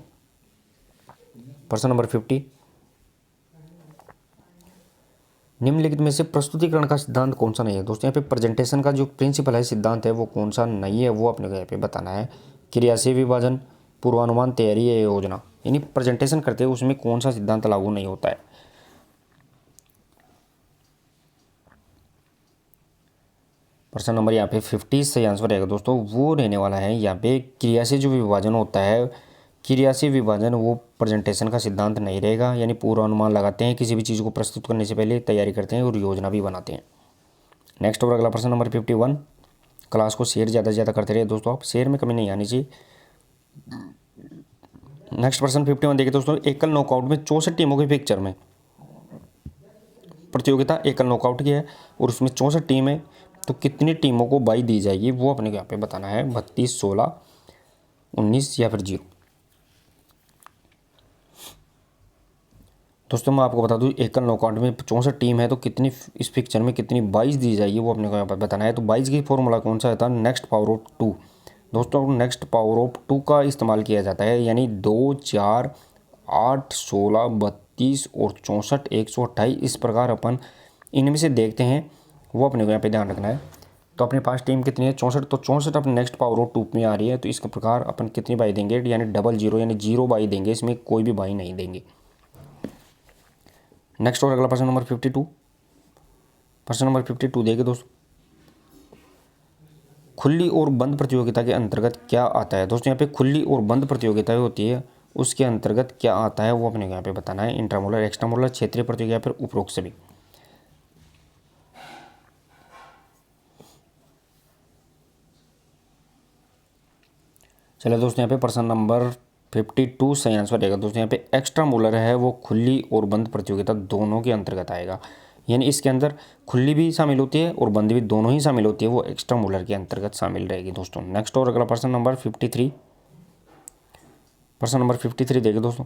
प्रश्न नंबर 50, निम्नलिखित में से प्रस्तुतिकरण का सिद्धांत कौन सा नहीं है। दोस्तों यहाँ पे प्रेजेंटेशन का जो प्रिंसिपल है, सिद्धांत है, वो कौन सा नहीं है वो अपने को यहाँ पे बताना है। क्रियाशील विभाजन, पूर्वानुमान, तैयारी या योजना। यानी प्रेजेंटेशन करते हैं उसमें कौन सा सिद्धांत लागू नहीं होता है। प्रश्न नंबर यहाँ पे 50 सही आंसर रहेगा दोस्तों वो रहने वाला है यहाँ पे क्रियाशील जो विभाजन होता है, क्रियाशील विभाजन वो प्रेजेंटेशन का सिद्धांत नहीं रहेगा। यानी पूर्वानुमान लगाते हैं, किसी भी चीज़ को प्रस्तुत करने से पहले तैयारी करते हैं और योजना भी बनाते हैं। नेक्स्ट और अगला प्रश्न नंबर 51, क्लास को शेयर ज़्यादा से ज़्यादा करते रहे दोस्तों, आप शेयर में कमी नहीं आनी चाहिए। नेक्स्ट प्रश्न 51 देखिए दोस्तों, एकल नॉकआउट में 64 टीमों की पिक्चर में प्रतियोगिता एकल नॉकआउट की है और उसमें 64 टीम है, तो कितनी टीमों को बाई दी जाएगी वो अपने को यहाँ पे बताना है। 32, 16, 19 या फिर 0। दोस्तों मैं आपको बता दूं एकल नॉकआउट में 64 टीम है तो कितनी इस पिक्चर में कितनी 22 दी जाएगी वो अपने को यहाँ पर बताना है। तो 22 की फॉर्मूला कौन सा होता है, नेक्स्ट पावर ऑफ 2। दोस्तों नेक्स्ट पावर ऑफ 2 का इस्तेमाल किया जाता है, यानी 2, 4, 8, 16, 32 और 64, 128 इस प्रकार अपन इनमें से देखते हैं, वो अपने को यहाँ पे ध्यान रखना है। तो अपने पास टीम कितनी है 64, तो 64 अपने नेक्स्ट पावर ऑफ 2 में आ रही है, तो इसके प्रकार अपन कितनी बाई देंगे, यानी 00 यानी 0 बाई देंगे, इसमें कोई भी बाई नहीं देंगे। नेक्स्ट और अगला प्रश्न नंबर 52। प्रश्न नंबर 52 देखिए दोस्तों, खुली और बंद प्रतियोगिता के अंतर्गत क्या आता है। दोस्तों यहाँ पे खुली और बंद प्रतियोगिताएं होती है, उसके अंतर्गत क्या आता है वो अपने यहाँ पे बताना है। इंट्रामोलर, एक्स्ट्रामोलर, क्षेत्रीय प्रतियोगिता, फिर उपरोक्त सभी। चलिए दोस्तों यहाँ पे प्रश्न नंबर 52 सही आंसर रहेगा। दोस्तों यहाँ पे एक्स्ट्रा मोलर है वो खुली और बंद प्रतियोगिता दोनों के अंतर्गत आएगा, यानी इसके अंदर खुली भी शामिल होती है और बंद भी दोनों ही शामिल होती है, वो एक्स्ट्रा मोलर के अंतर्गत शामिल रहेगी दोस्तों। नेक्स्ट और अगला प्रश्न नंबर 53। प्रश्न नंबर 53 देखिए दोस्तों,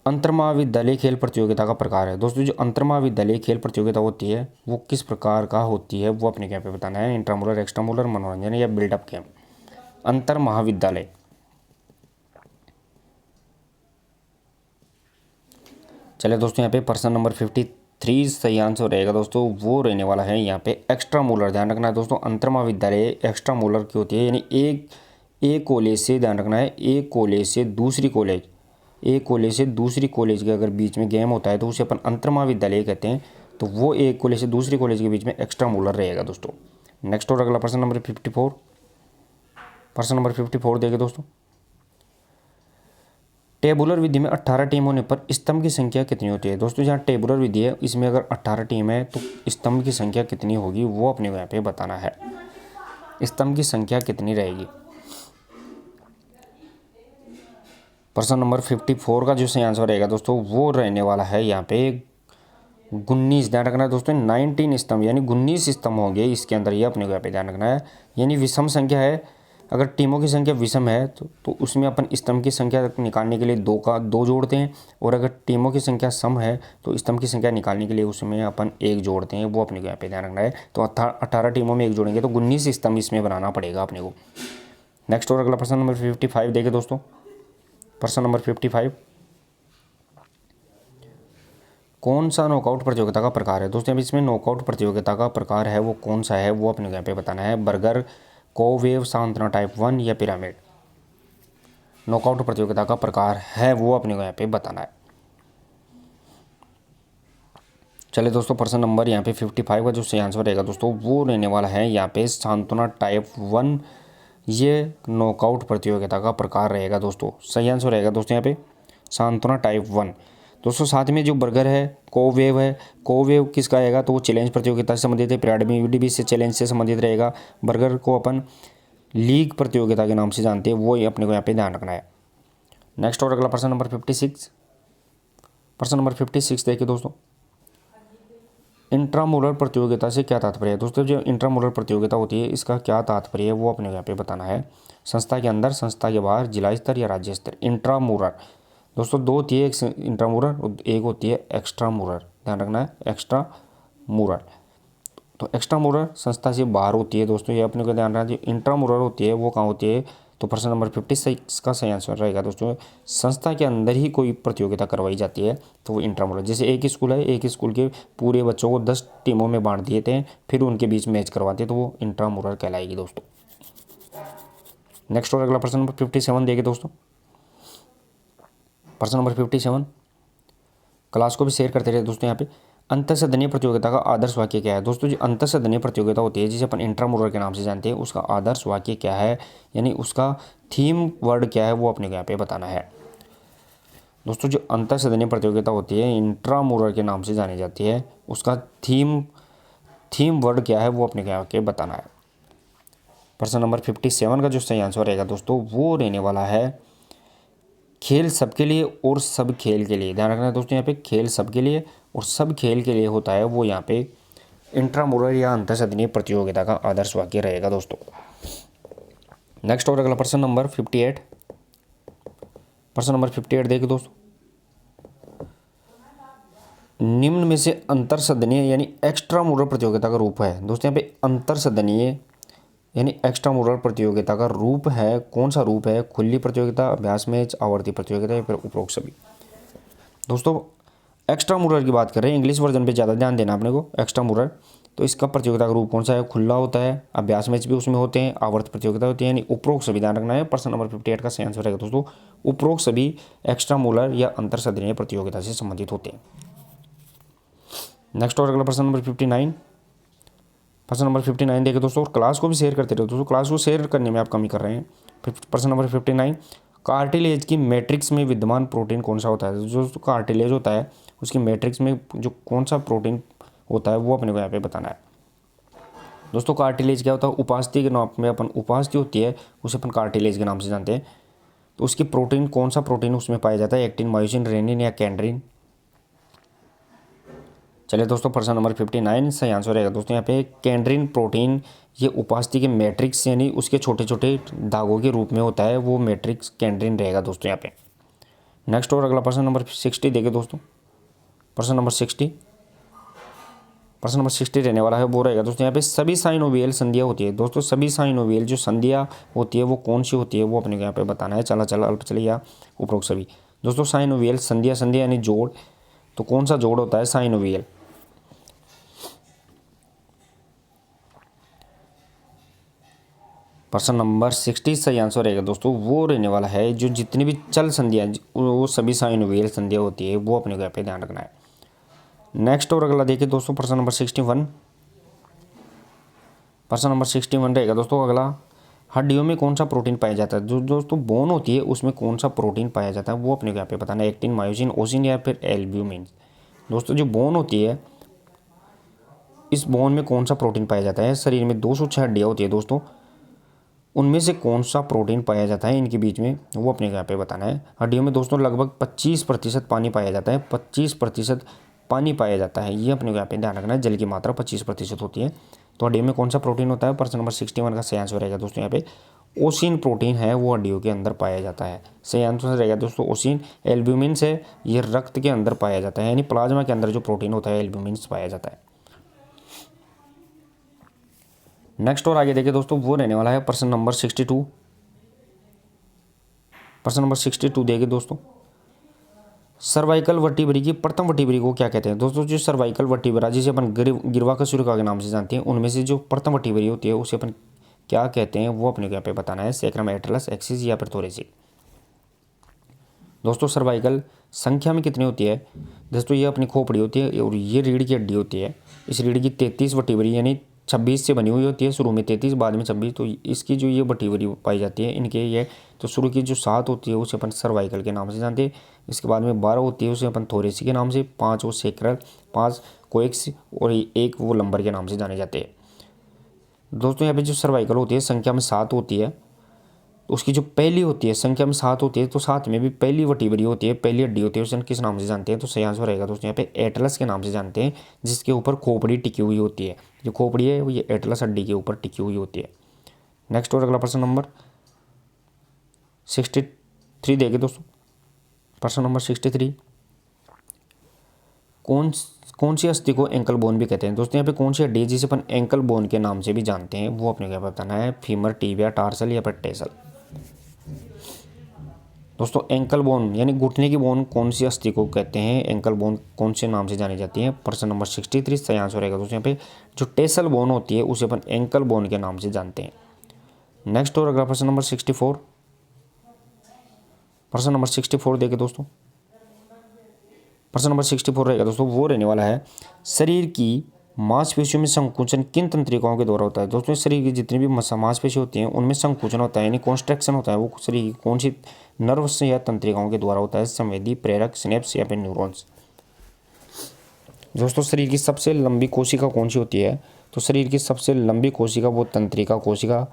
अंतर महाविद्यालय खेल प्रतियोगिता का प्रकार है। दोस्तों जो अंतर महाविद्यालय खेल प्रतियोगिता होती है वो किस प्रकार का होती है वो अपने यहाँ पे बताना है। इंट्रामोलर, एक्स्ट्रामोलर, मनोरंजन या बिल्डअप गेम। अंतर महाविद्यालय। चलिए दोस्तों यहाँ पे प्रश्न नंबर 53 सही आंसर रहेगा दोस्तों वो रहने वाला है यहाँ पे एक्स्ट्रा मोलर। ध्यान रखना है दोस्तों, अंतर महाविद्यालय एक्स्ट्रा मोलर की होती है, यानी एक कॉलेज से, ध्यान रखना है, एक कॉलेज से दूसरी कॉलेज के अगर बीच में गेम होता है तो उसे अपन अंतर महाविद्यालय कहते हैं। तो वो एक कॉलेज से दूसरी कॉलेज के बीच में एक्स्ट्रा मोलर रहेगा दोस्तों। नेक्स्ट और अगला प्रश्न नंबर 54। प्रश्न नंबर 54 देखिए दोस्तों, टेबुलर विधि में 18 टीम होने पर स्तंभ की संख्या कितनी होती है। दोस्तों जहाँ टेबुलर विधि है इसमें अगर 18 टीम है तो स्तंभ की संख्या कितनी होगी वो अपने को यहाँ पे बताना है। स्तंभ की संख्या कितनी रहेगी। प्रश्न नंबर 54 का जो सही आंसर रहेगा दोस्तों वो रहने वाला है यहाँ पे 19। ध्यान रखना है दोस्तों, 19 स्तंभ यानी 19 स्तंभ होंगे इसके अंदर, ये अपने को यहाँ पे ध्यान रखना है। यानी विषम संख्या है, अगर टीमों की संख्या विषम है तो उसमें अपन स्तंभ की संख्या निकालने के लिए 2 जोड़ते हैं, और अगर टीमों की संख्या सम है तो स्तंभ की संख्या निकालने के लिए उसमें अपन 1 जोड़ते हैं, वो अपने को यहाँ पे ध्यान रखना है। तो 18 टीमों में 1 जोड़ेंगे तो 19 स्तंभ इसमें बनाना पड़ेगा अपने को। नेक्स्ट और अगला प्रश्न नंबर 55 देखें दोस्तों। प्रश्न नंबर 55, कौन सा नॉकआउट प्रतियोगिता का प्रकार है। दोस्तों इसमें नॉकआउट प्रतियोगिता का प्रकार है वो कौन सा है वो अपने को यहाँ पे बताना है। बर्गर, कोवेव, सांत्वना टाइप 1 या पिरामिड। नॉकआउट प्रतियोगिता का प्रकार है वो अपने को यहाँ पे बताना है। चलिए दोस्तों, प्रश्न नंबर यहाँ पे 55 का जो सही आंसर रहेगा दोस्तों वो रहने वाला है यहाँ पे सांत्वना टाइप 1। ये नॉकआउट प्रतियोगिता का प्रकार रहेगा दोस्तों। सही आंसर रहेगा दोस्तों यहाँ पे सांत्वना टाइप 1। दोस्तों साथ में जो बर्गर है, कोवेव है, कोवेव किसका आएगा तो वो चैलेंज प्रतियोगिता से संबंधित है, पिरामिड से चैलेंज से संबंधित रहेगा। बर्गर को अपन लीग प्रतियोगिता के नाम से जानते हैं, वो अपने को यहाँ पे ध्यान रखना है। नेक्स्ट और अगला प्रश्न नंबर 56। प्रश्न नंबर 56 देखिए दोस्तों, इंट्रामुरल प्रतियोगिता से क्या तात्पर्य है। दोस्तों जो इंट्रामुरल प्रतियोगिता होती है इसका क्या तात्पर्य है वो अपने यहाँ पे बताना है। संस्था के अंदर, संस्था के बाहर, जिला स्तर या राज्य स्तर। इंट्रामुरल दोस्तों दो होती है, एक इंट्रामुरल और एक होती है एक्स्ट्रामुरल, ध्यान रखना है एक्स्ट्रामुरल। तो एक्स्ट्रामुरल संस्था से बाहर होती है दोस्तों, ये अपने को ध्यान रखना है। इंट्रामुरल होती है वो कहाँ होती है तो प्रश्न नंबर 56 का सही आंसर रहेगा दोस्तों संस्था के अंदर ही कोई प्रतियोगिता करवाई जाती है तो वो इंट्रामुरल। जैसे एक स्कूल है, एक स्कूल के पूरे बच्चों को 10 टीमों में बांट दिए थे, फिर उनके बीच मैच करवाते हैं तो वो इंट्रामुरल कहलाएगी दोस्तों। नेक्स्ट और अगला प्रश्न नंबर 57 देखिए दोस्तों। प्रश्न नंबर 57 क्लास को भी शेयर करते रहे दोस्तों। यहाँ पे अंतःसदनीय प्रतियोगिता का आदर्श वाक्य क्या है। दोस्तों जो अंतःसदनीय प्रतियोगिता होती है जिसे अपन इंट्रामुरल के नाम से जानते हैं उसका आदर्श वाक्य क्या है, यानी उसका थीम वर्ड क्या है वो अपने को यहाँ पे बताना है। दोस्तों जो अंतःसदनीय प्रतियोगिता होती है इंट्रामुरल के नाम से जानी जाती है, उसका थीम वर्ड क्या है वो अपने को यहाँ पे बताना है। प्रश्न नंबर 57 का जो सही आंसर रहेगा दोस्तों वो रहने वाला है खेल सबके लिए और सब खेल के लिए। ध्यान रखना है दोस्तों यहाँ पे खेल सबके लिए और सब खेल के लिए होता है वो यहाँ पे इंट्रामुरल या अंतःसदनीय प्रतियोगिता का आदर्श वाक्य रहेगा दोस्तों। नेक्स्ट और अगला प्रश्न नंबर 58। प्रश्न नंबर 58 देखिए दोस्तों, निम्न में से अंतरसदनीय यानी एक्स्ट्रामुरल प्रतियोगिता का रूप है। दोस्तों यहाँ पे अंतरसदनीय यानी एक्स्ट्रामुरल प्रतियोगिता का रूप है, कौन सा रूप है। खुली प्रतियोगिता, अभ्यास मैच, आवर्ती प्रतियोगिता या फिर उपरोक्त सभी। दोस्तों एक्स्ट्रामुरल की बात कर रहे हैं, इंग्लिश वर्जन पे ज़्यादा ध्यान देना अपने को। एक्स्ट्रामुरल तो इसका प्रतियोगिता का रूप कौन सा है, खुला होता है, अभ्यास मैच भी उसमें होते हैं, आवर्त प्रतियोगिता होती है, यानी उपरोक्त सभी। ध्यान रखना है प्रश्न नंबर 58 का सही आंसर रहेगा दोस्तों उपरोक्त सभी एक्स्ट्रामुरल या अंतरसदनीय प्रतियोगिता से संबंधित होते हैं। नेक्स्ट और अगला प्रश्न नंबर 59। प्रश्न नंबर 59 देखिए दोस्तों, और क्लास को भी शेयर करते रहो दोस्तों, क्लास को शेयर करने में आप कमी कर रहे हैं। प्रश्न नंबर 59, कार्टिलेज की मैट्रिक्स में विद्यमान प्रोटीन कौन सा होता है। जो कार्टिलेज होता है उसकी मैट्रिक्स में जो कौन सा प्रोटीन होता है वो अपने को यहाँ पे बताना है। दोस्तों कार्टिलेज क्या होता है, उपास्थि के नाम में अपन उपास्थि होती है उसे अपन कार्टिलेज के नाम से जानते हैं। तो उसकी प्रोटीन कौन सा प्रोटीन उसमें पाया जाता है, एक्टिन, मायोसिन, रेनिन या कैंड्रिन। चलिए दोस्तों प्रश्न नंबर 59 सही आंसर रहेगा दोस्तों यहाँ पे कैंड्रिन प्रोटीन। ये उपास्थि के मैट्रिक्स यानी उसके छोटे छोटे धागों के रूप में होता है, वो मैट्रिक्स कैंड्रिन रहेगा दोस्तों यहाँ पे। नेक्स्ट और अगला प्रश्न नंबर 60 देखिए दोस्तों। प्रश्न नंबर 60 रहने वाला है वो रहेगा दोस्तों यहाँ पे सभी साइनोवियल संधियाँ होती है। दोस्तों सभी साइनोवियल जो संधियाँ होती है वो कौन सी होती है वो अपने को यहाँ पे बताना है। चला अल्प चलिए या उपरोक्त सभी। दोस्तों साइनोवियल संधियाँ यानी जोड़, तो कौन सा जोड़ होता है साइनोवियल। प्रश्न नंबर 60 सही आंसर रहेगा दोस्तों वो रहने वाला है जो जितनी भी चल संधियाँ वो सभी साइनोवियल संधियाँ होती है वो अपने को यहाँ पे ध्यान रखना है। नेक्स्ट और अगला देखिए दोस्तों प्रश्न नंबर 61। प्रश्न नंबर 61 रहेगा दोस्तों अगला, हड्डियों में कौन सा प्रोटीन पाया जाता है। जो दोस्तों बोन होती है उसमें कौन सा प्रोटीन पाया जाता है वो अपने को यहाँ पे बताना है, एक्टिन, मायोसिन, ओसिन या फिर एल्ब्यूमिन। दोस्तों जो बोन होती है इस बोन में कौन सा प्रोटीन पाया जाता है। शरीर में 206 हड्डियाँ होती है दोस्तों, उनमें से कौन सा प्रोटीन पाया जाता है इनके बीच में वो अपने को यहाँ पे बताना है। हड्डियों में दोस्तों लगभग 25% पानी पाया जाता है, 25% पानी पाया जाता है, ये अपने को यहाँ पे ध्यान रखना है। जल की मात्रा 25% होती है। तो हड्डियों में कौन सा प्रोटीन होता है, प्रश्न नंबर 61 का सही आंसर रहेगा दोस्तों यहाँ पे ओसिन प्रोटीन है वो हड्डियों के अंदर पाया जाता है। सही आंसर रहेगा दोस्तों ओसिन। एल्ब्यूमिन से ये रक्त के अंदर पाया जाता है, यानी प्लाज्मा के अंदर जो प्रोटीन होता है एल्ब्यूमिन पाया जाता है। नेक्स्ट और आगे देखिए दोस्तों वो रहने वाला है प्रश्न नंबर 62। प्रश्न नंबर 62 देखिए दोस्तों, सर्वाइकल वर्टिब्री की प्रथम वर्टिब्री को क्या कहते हैं। दोस्तों जो सर्वाइकल वर्टिब्रा जिसे अपन गिरवा कशेरुका के नाम से जानते हैं, उनमें से जो प्रथम वर्टिब्री होती है उसे अपन क्या कहते हैं वो अपने को यहाँ पे बताना है। सैक्रम, एटलस, एक्सिस या फिर थोरेसिक। दोस्तों सर्वाइकल संख्या में कितनी होती है? दोस्तों ये अपनी खोपड़ी होती है और ये रीढ़ की हड्डी होती है। इस रीढ़ की 33 वर्टिब्री यानी 26 से बनी हुई होती है, शुरू में 33 बाद में 26। तो इसकी जो ये वर्टिब्री पाई जाती है इनके ये, तो शुरू की जो 7 होती है उसे अपन सर्वाइकल के नाम से जानते हैं। इसके बाद में 12 होती है उसे अपन थोरेसी के नाम से, 5 वो सेक्रल, 5 कोएक्स और 1 वो लंबर के नाम से जाने जाते हैं। दोस्तों यहाँ पे जो सर्वाइकल होती है संख्या में 7 होती है, तो उसकी जो पहली होती है संख्या में 7 होती है, तो 7 में भी पहली वर्टिब्री होती है, पहली हड्डी होती है, उसे किस नाम से जानते हैं? तो सही आंसर रहेगा दोस्तों यहाँ पे एटलस के नाम से जानते हैं, जिसके ऊपर खोपड़ी टिकी हुई होती है। जो खोपड़ी है वो ये एटलस हड्डी के ऊपर टिकी हुई होती है। नेक्स्ट और अगला प्रश्न नंबर 63 देखिए दोस्तों। प्रश्न नंबर 63, कौन सी अस्थि को एंकल बोन भी कहते हैं? दोस्तों यहाँ पे कौन सी हड्डी है जिसे अपन एंकल बोन के नाम से भी जानते हैं, वो अपने क्या बताना है? फीमर, टिबिया, टार्सल या फिर टेसल। दोस्तों एंकल बोन यानी घुटने की बोन कौन सी अस्थि को कहते हैं? एंकल बोन कौन से नाम से जानी जाती है? प्रश्न नंबर 63 सही आंसर रहेगा दोस्तों यहाँ पे जो टेसल बोन होती है उसे अपन एंकल बोन के नाम से जानते हैं। नेक्स्ट और अगला प्रश्न नंबर 64। प्रश्न नंबर 64 देखिए दोस्तों। प्रश्न नंबर 64 रहेगा दोस्तों, वो रहने वाला है शरीर की मांसपेशियों में संकुचन किन तंत्रिकाओं के द्वारा होता है? दोस्तों शरीर की जितनी भी मांसपेशी होती हैं उनमें संकुचन होता है यानी कॉन्स्ट्रक्शन होता है, वो शरीर की कौन सी नर्व्स या तंत्रिकाओं के द्वारा होता है? संवेदी, प्रेरक, सिनेप्स या फिर न्यूरॉन्स। दोस्तों शरीर की सबसे लंबी कोशिका कौन सी होती है? तो शरीर की सबसे लंबी कोशिका वो तंत्रिका कोशिका,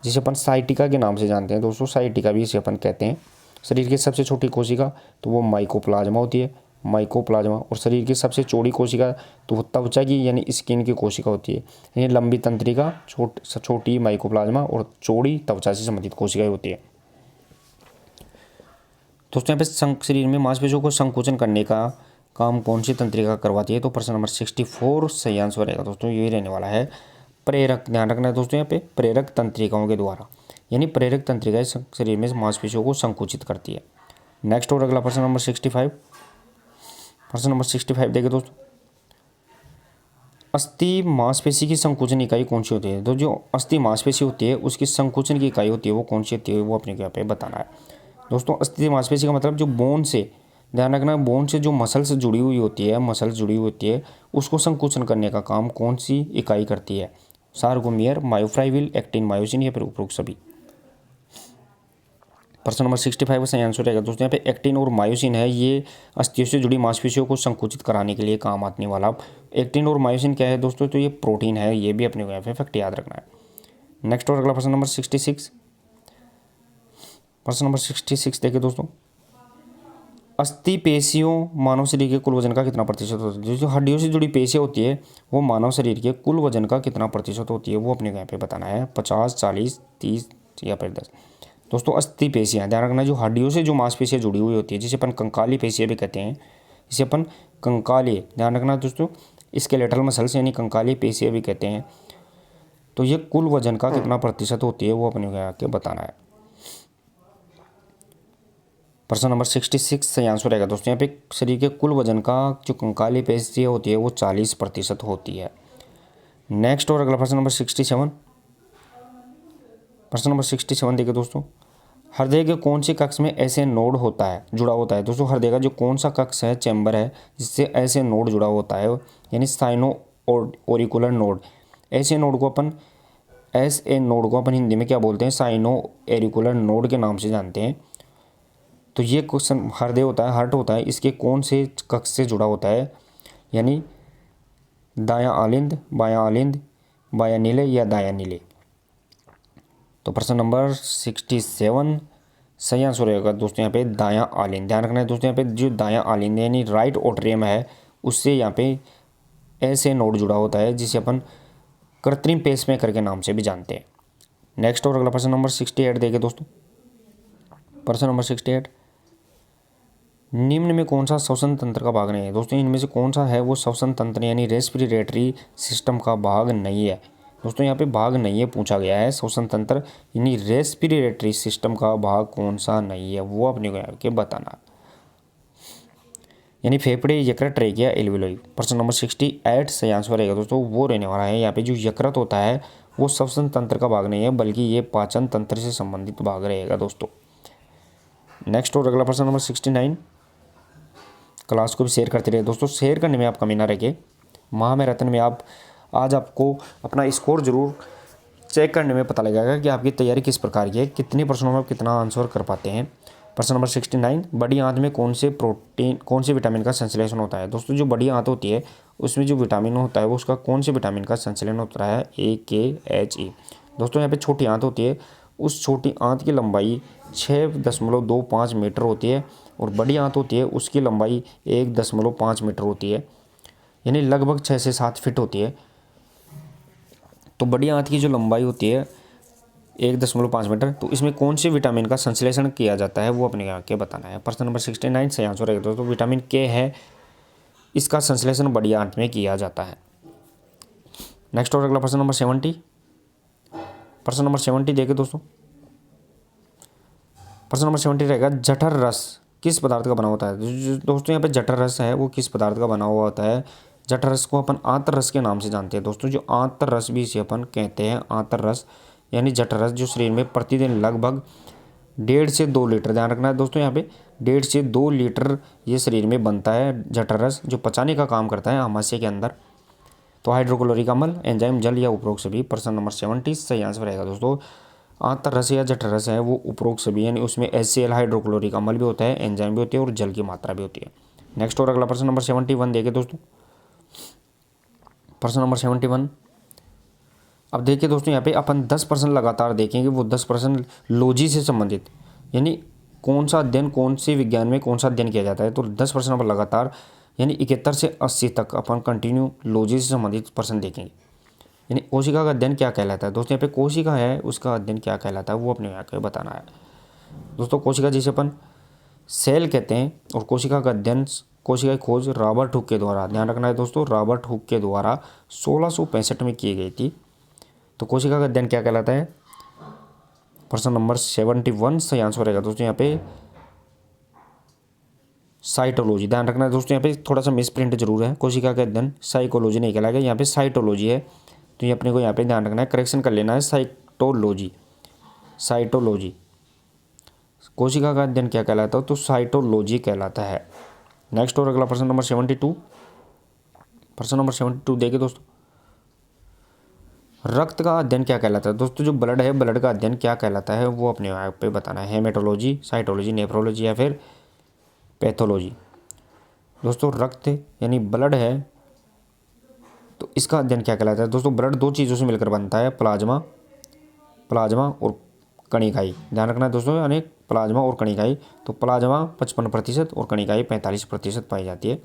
जिसे अपन साइटिका के नाम से जानते हैं। दोस्तों साइटिका भी इसे अपन कहते हैं। शरीर की सबसे छोटी कोशिका तो वो माइकोप्लाज्मा होती है, माइकोप्लाज्मा। और शरीर की सबसे चौड़ी कोशिका तो वो त्वचा की यानी स्किन की कोशिका होती है। यानी लंबी तंत्रिका, छोटी माइकोप्लाज्मा और चौड़ी त्वचा से संबंधित कोशिकाएं होती है। दोस्तों यहाँ पे शरीर में मांसपेशियों को संकुचन करने का काम कौन सी तंत्रिका करवाती है? तो प्रश्न नंबर 64 सही आंसर रहेगा दोस्तों, यही रहने वाला है प्रेरक। ध्यान रखना है दोस्तों यहाँ पे प्रेरक तंत्रिकाओं के द्वारा, यानी प्रेरक तंत्रिकाएं शरीर में मांसपेशियों को संकुचित करती है। नेक्स्ट और अगला प्रश्न नंबर 65। प्रश्न नंबर 65 देखिए दोस्तों, अस्थि मांसपेशी की संकुचन इकाई कौन सी होती है? तो जो अस्थि मांसपेशी होती है उसकी संकुचन की इकाई होती है वो कौन सी होती है, वो अपने यहाँ पे बताना है। दोस्तों अस्थि मांसपेशी का मतलब जो बोन से, ध्यान रखना बोन से जो मसल्स जुड़ी हुई होती है, मसल्स जुड़ी हुई होती है उसको संकुचन करने का काम कौन सी इकाई करती है? सार्कोमियर, मायोफाइब्रिल, एक्टिन, मायोसिन या फिर उपरोक्त सभी। प्रश्न नंबर 65 का सही आंसर रहेगा दोस्तों यहाँ पे एक्टिन और मायोसिन है, ये अस्थियों से जुड़ी मांसपेशियों को संकुचित कराने के लिए काम आने वाला। एक्टिन और मायोसिन क्या है दोस्तों? तो ये प्रोटीन है, ये भी अपने को यहाँ पे फैक्ट याद रखना है। नेक्स्ट और अगला प्रश्न नंबर 66। प्रश्न नंबर 66 देखिए दोस्तों, अस्थि पेशियों मानव शरीर के कुल वजन का कितना प्रतिशत होता है? जो हड्डियों से जुड़ी पेशियाँ होती है वो मानव शरीर के कुल वजन का कितना प्रतिशत होती है, वो अपने को यहाँ पे बताना है। 50, 40, 30 या फिर 10। दोस्तों अस्थि पेशियाँ, ध्यान रखना जो हड्डियों से जो मांसपेशियाँ जुड़ी हुई होती है जिसे अपन कंकाली पेशियाँ भी कहते हैं, इसे अपन कंकाली, ध्यान रखना दोस्तों स्केलेटल मसल्स यानी कंकाली पेशियाँ भी कहते हैं। तो ये कुल वजन का कितना प्रतिशत होती है वो अपने को यहाँ के बताना है। प्रश्न नंबर 66 सही आंसर रहेगा दोस्तों यहाँ पे शरीर के कुल वजन का जो कंकाली पेशियाँ होती है वो 40% होती है। नेक्स्ट और अगला प्रश्न नंबर 67। प्रश्न नंबर 67 देखिए दोस्तों, हृदय के कौन से कक्ष में ऐसे नोड होता है, जुड़ा होता है? दोस्तों हृदय का जो कौन सा कक्ष है, चैम्बर है जिससे ऐसे नोड जुड़ा होता है, यानी साइनो ओरिकुलर नोड। ऐसे नोड को अपन हिंदी में क्या बोलते हैं? साइनो एरिकुलर नोड के नाम से जानते हैं। तो ये क्वेश्चन हृदय होता है, हार्ट होता है, इसके कौन से कक्ष से जुड़ा होता है? यानी दायां आलिंद, बायां आलिंद, बायां नीले या दायां नीले। तो प्रश्न नंबर 67 सही आंसर रहेगा दोस्तों यहाँ पे दायां आलिंद। ध्यान रखना है दोस्तों यहाँ पे जो दायां आलिंद यानी राइट ओट्रियम है उससे यहाँ पे ऐसे नोड जुड़ा होता है जिसे अपन कृत्रिम पेसमेकर के नाम से भी जानते हैं। नेक्स्ट और अगला प्रश्न नंबर 68 देखिए दोस्तों। प्रश्न नंबर 68, निम्न में कौन सा श्वसन तंत्र का भाग नहीं है? दोस्तों इनमें से कौन सा है वो श्वसन तंत्र यानी रेस्पिरेटरी सिस्टम का भाग नहीं है? दोस्तों यहाँ पे भाग नहीं है पूछा गया है, श्वसन तंत्र यानी रेस्पिरेटरी सिस्टम का भाग कौन सा नहीं है वो अपने को यहाँ के बताना, यानी फेफड़े, यकृत, ट्रेकिया, एल्वियोलाई। प्रश्न नंबर 68 सही आंसर रहेगा दोस्तों, वो रहने वाला है यहाँ पे जो यकृत होता है वो श्वसन तंत्र का भाग नहीं है बल्कि ये पाचन तंत्र से संबंधित भाग रहेगा दोस्तों। नेक्स्ट और अगला प्रश्न नंबर 69, क्लास को भी शेयर करते रहिए दोस्तों, शेयर करने में आप कमी ना रखिए। महामैराथन में आप आज आपको अपना स्कोर जरूर चेक करने में पता लगेगा कि आपकी तैयारी किस प्रकार की है, कितने प्रश्नों में आप कितना आंसर कर पाते हैं। प्रश्न नंबर 69, बड़ी आंत में कौन से विटामिन का संश्लेषण होता है। दोस्तों जो बड़ी आंत होती है उसमें जो विटामिन होता है वो उसका कौन से विटामिन का संश्लेषण होता है, AKHE। दोस्तों यहाँ पे छोटी आंत होती है, उस छोटी आंत की लंबाई 6.25 मीटर होती है और बड़ी आंत होती है उसकी लंबाई 1.5 मीटर होती है, यानी लगभग 6 से 7 फीट होती है। तो बड़ी आंत की जो लंबाई होती है 1.5 मीटर, तो इसमें कौन से विटामिन का संश्लेषण किया जाता है वो अपने यहाँ के बताना है। प्रश्न नंबर 69 सही आंसर रहेगा दोस्तों विटामिन के है, इसका संश्लेषण बड़ी आंत में किया जाता है। नेक्स्ट और अगला प्रश्न नंबर 70, प्रश्न नंबर 70 देखिए दोस्तों, प्रश्न नंबर 70 रहेगा जठर रस किस पदार्थ का बना होता है। दोस्तों यहाँ पे जठर रस है वो किस पदार्थ का बना हुआ होता है। जठर रस को अपन आंतर रस के नाम से जानते हैं दोस्तों, जो आंतर रस भी इसे अपन कहते हैं आंतर रस, यानी जठर रस जो शरीर में प्रतिदिन लगभग 1.5 से 2 लीटर, ध्यान रखना है दोस्तों यहाँ पे 1.5 से 2 लीटर ये शरीर में बनता है जठर रस, जो पचाने का काम करता है आमाशय के अंदर। तो हाइड्रोक्लोरिक अम्ल, एंजाइम, जल या उपरोक्त सभी। प्रश्न नंबर 70 सही आंसर रहेगा दोस्तों आंतर रस या जठर रस है वो उपरोक्त सभी, यानी उसमें HCl हाइड्रोक्लोरिक अम्ल भी होता है, एंजाइम भी होती है और जल की मात्रा भी होती है। नेक्स्ट और अगला प्रश्न नंबर 71 देखिए दोस्तों, प्रश्न नंबर 71, अब देखिए दोस्तों यहाँ पे अपन 10 प्रश्न लगातार देखेंगे, वो 10 प्रश्न लॉजी से संबंधित, यानी कौन सा अध्ययन कौन से विज्ञान में कौन सा अध्ययन किया जाता है। तो 10 प्रश्न पर लगातार यानी 71 से 80 तक अपन कंटिन्यू लॉजी से संबंधित प्रश्न देखेंगे। यानी कोशिका का अध्ययन क्या कहलाता है दोस्तों, यहाँ पे कोशिका है उसका अध्ययन क्या कहलाता है वो अपने यहाँ पे बताना है दोस्तों। कोशिका जिसे अपन सेल कहते हैं और कोशिका का अध्ययन कोशिका की खोज रॉबर्ट हुक के द्वारा, ध्यान रखना है दोस्तों, रॉबर्ट हुक के द्वारा 1665 में की गई थी। तो कोशिका का अध्ययन क्या कहलाता है। प्रश्न नंबर 71 सही आंसर रहेगा दोस्तों यहाँ पे साइटोलॉजी, ध्यान रखना है दोस्तों यहाँ पे थोड़ा सा मिस प्रिंट जरूर है, कोशिका का अध्ययन साइकोलॉजी नहीं कहलाएगा, यहाँ पे साइटोलॉजी है, तो ये अपने को यहाँ पे ध्यान रखना है, करेक्शन कर लेना है, साइटोलॉजी, साइटोलॉजी। कोशिका का अध्ययन क्या कहलाता है, तो साइटोलॉजी कहलाता है। नेक्स्ट और अगला प्रश्न नंबर 72, प्रश्न नंबर 72 देखिए दोस्तों, रक्त का अध्ययन क्या कहलाता है। दोस्तों जो ब्लड है, ब्लड का अध्ययन क्या कहलाता है वो अपने यहाँ पे बताना है, हेमेटोलॉजी, साइटोलॉजी, नेफ्रोलॉजी या फिर पैथोलॉजी। दोस्तों रक्त यानी ब्लड है तो इसका अध्ययन क्या कहलाता है। दोस्तों ब्लड 2 चीज़ों से मिलकर बनता है, प्लाज्मा, प्लाज्मा और कणिकाई, ध्यान रखना है दोस्तों, यानी प्लाज्मा और कणिकाई। तो प्लाज्मा 55% और कणिकाई 45% पाई जाती है।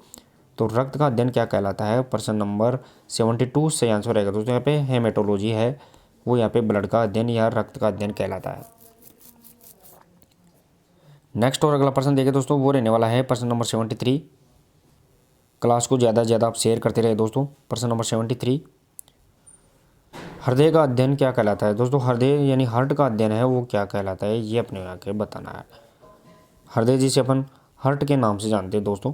तो रक्त का अध्ययन क्या कहलाता है, प्रश्न नंबर 72 सही आंसर रहेगा दोस्तों यहाँ पे हेमेटोलॉजी है, वो यहाँ पे ब्लड का अध्ययन या रक्त का अध्ययन कहलाता है। नेक्स्ट और अगला प्रश्न देखिए दोस्तों, वो रहने वाला है प्रश्न नंबर 73, क्लास को ज़्यादा से ज़्यादा आप शेयर करते रहे दोस्तों। प्रश्न नंबर 73, हृदय का अध्ययन क्या कहलाता है। दोस्तों हृदय यानी हार्ट का अध्ययन है वो क्या कहलाता है, ये अपने यहाँ के बताना है। हृदय जिसे अपन हार्ट के नाम से जानते हैं दोस्तों,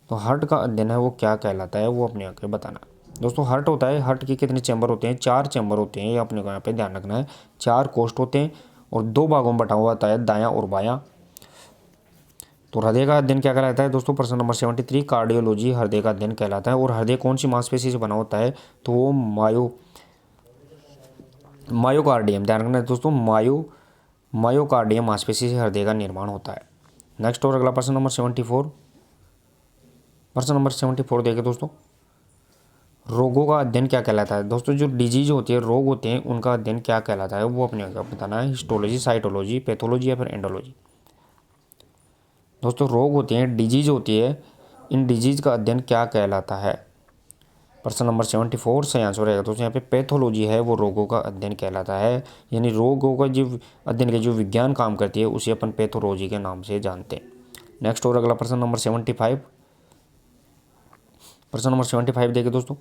तो हार्ट का अध्ययन है वो क्या कहलाता है वो अपने यहाँ के बताना है। दोस्तों हार्ट होता है, हार्ट के कितने चैम्बर होते हैं, 4 चैम्बर होते हैं, ये अपने को यहाँ पे ध्यान रखना है। 4 कोष्ठ होते हैं और 2 भागों में बटा हुआ होता है, दायां और बायां। तो हृदय का अध्ययन क्या कहलाता है दोस्तों, प्रश्न नंबर 73 कार्डियोलॉजी हृदय का अध्ययन कहलाता है। और हृदय कौन सी मांसपेशी से बना होता है, तो वो मायोकार्डियम, ध्यान रखना है दोस्तों, मायोकार्डियम मांसपेशी से हृदय का निर्माण होता है। नेक्स्ट और अगला प्रश्न नंबर 74, प्रश्न नंबर 74 देखिए दोस्तों, रोगों का अध्ययन क्या कहलाता है। दोस्तों जो डिजीज होती है, रोग होते हैं, उनका अध्ययन क्या कहलाता है वो अपने बताना है, हिस्टोलॉजी, साइटोलॉजी, पैथोलॉजी या फिर एंडोलॉजी। दोस्तों रोग होते हैं, डिजीज होती है, इन डिजीज का अध्ययन क्या कहलाता है। प्रश्न नंबर 74 सही आंसर रहेगा दोस्तों यहाँ पे पैथोलॉजी है वो रोगों का अध्ययन कहलाता है, यानी रोगों का जो अध्ययन के जो विज्ञान काम करती है उसे अपन पैथोलॉजी के नाम से जानते हैं। नेक्स्ट और अगला प्रश्न नंबर 75, प्रश्न नंबर 75 देखिए दोस्तों,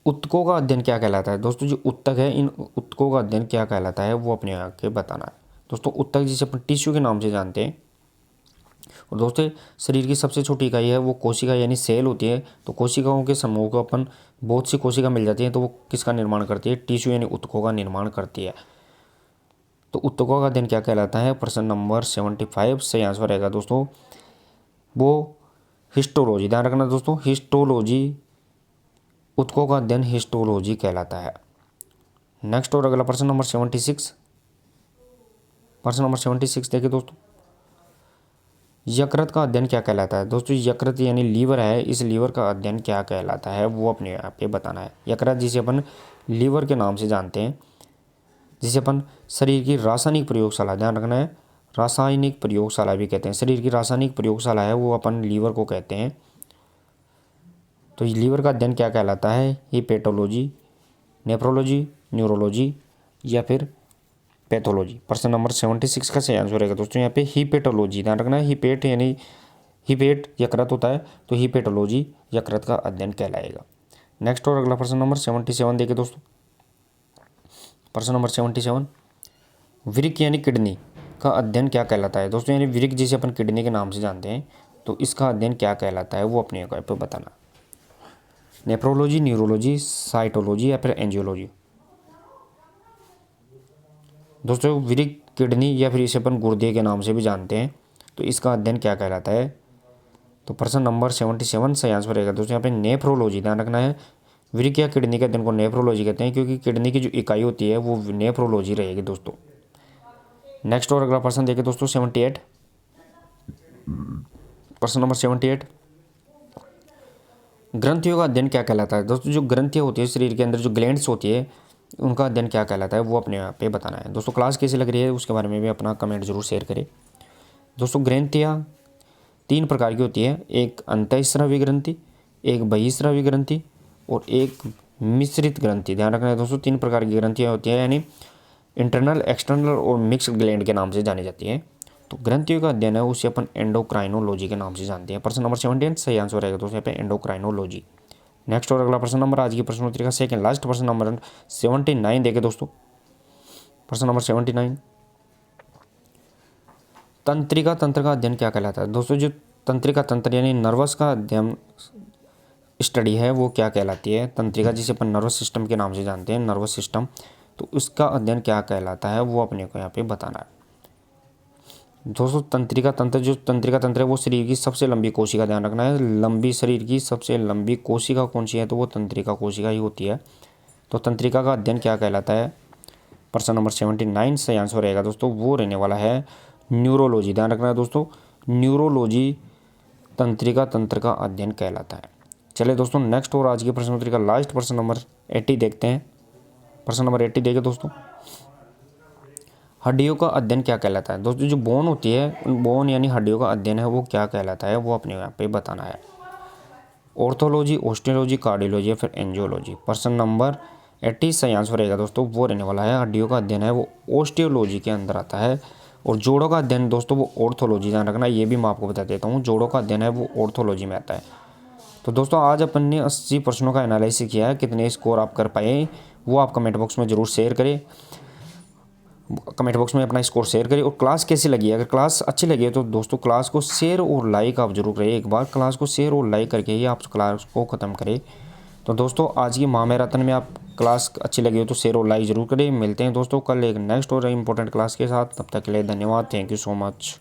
ऊतकों का अध्ययन क्या कहलाता है। दोस्तों जो ऊतक है, इन ऊतकों का अध्ययन क्या कहलाता है वो अपने यहाँ के बताना है। दोस्तों ऊतक जिसे अपन टिश्यू के नाम से जानते हैं। और दोस्तों शरीर की सबसे छोटी इकाई है वो कोशिका यानी सेल होती है। तो कोशिकाओं के समूह को अपन बहुत सी कोशिका मिल जाती है, तो वो किसका निर्माण करती है, टिश्यू यानी ऊतकों का निर्माण करती है। तो ऊतकों का अध्ययन क्या कहलाता है? प्रश्न नंबर 75 सही आंसर रहेगा दोस्तों वो हिस्टोलॉजी। ध्यान रखना दोस्तों, हिस्टोलॉजी, ऊतकों का अध्ययन हिस्टोलॉजी कहलाता है। नेक्स्ट और अगला प्रश्न नंबर 76, प्रश्न नंबर 76 देखिए दोस्तों, यकृत का अध्ययन क्या कहलाता है? दोस्तों यकृत यानी लीवर है, इस लीवर का अध्ययन क्या कहलाता है वो अपने यहाँ पे बताना है। यकृत जिसे अपन लीवर के नाम से जानते हैं, जिसे अपन शरीर की रासायनिक प्रयोगशाला, ध्यान रखना है, रासायनिक प्रयोगशाला भी कहते हैं, शरीर की रासायनिक प्रयोगशाला है वो अपन लीवर को कहते हैं। तो लीवर का अध्ययन क्या कहलाता है? हिपेटोलॉजी, नेफ्रोलॉजी, न्यूरोलॉजी या फिर पैथोलॉजी। प्रश्न नंबर 76 का सही आंसर रहेगा दोस्तों यहाँ पे हिपेटोलॉजी। ध्यान रखना है, हिपेट यानी हिपेट यकृत होता है, तो हिपेटोलॉजी यकृत का अध्ययन कहलाएगा। नेक्स्ट और अगला प्रश्न नंबर 77 देखिए दोस्तों, प्रश्न नंबर 77, वृक्क यानी किडनी का अध्ययन क्या कहलाता है? दोस्तों यानी वृक्क जिसे अपन किडनी के नाम से जानते हैं, तो इसका अध्ययन क्या कहलाता है वो अपने पे बताना। नेफ्रोलॉजी, न्यूरोलॉजी, साइटोलॉजी या फिर एंजियोलॉजी। दोस्तों वृक्क, किडनी या फिर इसे अपन गुर्दे के नाम से भी जानते हैं, तो इसका अध्ययन क्या कहलाता है? तो प्रश्न नंबर 77 सही आंसर रहेगा दोस्तों यहाँ पे नेफ्रोलॉजी। ध्यान रखना है, वृक्क या किडनी के अध्ययन को नेफ्रोलॉजी कहते हैं, क्योंकि किडनी की जो इकाई होती है वो नेफ्रोलॉजी रहेगी दोस्तों। नेक्स्ट और अगला प्रश्न देखिए दोस्तों 78, प्रश्न नंबर 78, ग्रंथियों का अध्ययन क्या कहलाता है? दोस्तों जो ग्रंथियाँ होती है शरीर के अंदर, जो ग्लैंड्स होती है, उनका अध्ययन क्या कहलाता है वो अपने यहाँ पे बताना है। दोस्तों क्लास कैसी लग रही है उसके बारे में भी अपना कमेंट जरूर शेयर करें। दोस्तों ग्रंथियाँ 3 प्रकार की होती है, एक अंतःस्रावी ग्रंथि, एक बहिस्रावी ग्रंथि और एक मिश्रित ग्रंथि। ध्यान रखना है दोस्तों 3 प्रकार की ग्रंथियाँ होती हैं, यानी इंटरनल, एक्सटर्नल और मिक्स्ड ग्लैंड के नाम से जानी जाती है। तो ग्रंथियों का अध्ययन है उसे अपन एंडोक्राइनोलॉजी के नाम से जानते हैं। प्रश्न नंबर 78 सही आंसर रहेगा दोस्तों यहाँ पे एंडोक्राइनोलॉजी। नेक्स्ट और अगला प्रश्न नंबर आज की प्रश्नोत्तरी का सेकंड लास्ट प्रश्न नंबर 79 देखे दोस्तों, प्रश्न नंबर 79, तंत्रिका तंत्र का अध्ययन क्या कहलाता है? दोस्तों जो तंत्रिका तंत्र यानी नर्वस का अध्ययन स्टडी है वो क्या कहलाती है? तंत्रिका जिसे अपन नर्वस सिस्टम के नाम से जानते हैं, नर्वस सिस्टम, तो उसका अध्ययन क्या कहलाता है वो अपने को यहाँ पे बताना है। दोस्तों तंत्रिका तंत्र, जो तंत्रिका तंत्र है वो शरीर की सबसे लंबी कोशिका, ध्यान रखना है, लंबी शरीर की सबसे लंबी कोशिका कौन सी है? तो वो तंत्रिका कोशिका ही होती है। तो तंत्रिका का अध्ययन क्या कहलाता है? प्रश्न नंबर 79 सही आंसर रहेगा दोस्तों वो रहने वाला है न्यूरोलॉजी। ध्यान रखना है दोस्तों, न्यूरोलॉजी तंत्रिका तंत्र का अध्ययन कहलाता है। चलिए दोस्तों नेक्स्ट और आज की प्रश्नोत्तरी का लास्ट प्रश्न नंबर 80 देखते हैं। प्रश्न नंबर 80 देखिए दोस्तों, हड्डियों का अध्ययन क्या कहलाता है? दोस्तों जो बोन होती है, उन बोन यानी हड्डियों का अध्ययन है वो क्या कहलाता है वो अपने यहाँ पे बताना है। ऑर्थोलॉजी, ऑस्टियोलॉजी, कार्डियोलॉजी या फिर एंजियोलॉजी। प्रश्न नंबर 80 सही आंसर रहेगा दोस्तों वो रहने वाला है हड्डियों का अध्ययन है वो ऑस्टियोलॉजी के अंदर आता है। और जोड़ों का अध्ययन दोस्तों वो ऑर्थोलॉजी। ध्यान रखना, ये भी मैं आपको बता देता हूँ, जोड़ों का अध्ययन है वो ऑर्थोलॉजी में आता है। तो दोस्तों आज अपन ने 80 प्रश्नों का एनालिसिस किया है, कितने स्कोर आप कर पाए वो आप कमेंट बॉक्स में ज़रूर शेयर करें, कमेंट बॉक्स में अपना स्कोर शेयर करें। और क्लास कैसी लगी है, अगर क्लास अच्छी लगी है तो दोस्तों क्लास को शेयर और लाइक आप जरूर करें। एक बार क्लास को शेयर और लाइक करके ही आप क्लास को ख़त्म करें। तो दोस्तों आज की माह मैराथन में आप क्लास अच्छी लगी हो तो शेयर और लाइक जरूर करें। मिलते हैं दोस्तों कल एक नेक्स्ट और इम्पोर्टेंट क्लास के साथ, तब तक के लिए धन्यवाद, थैंक यू सो मच।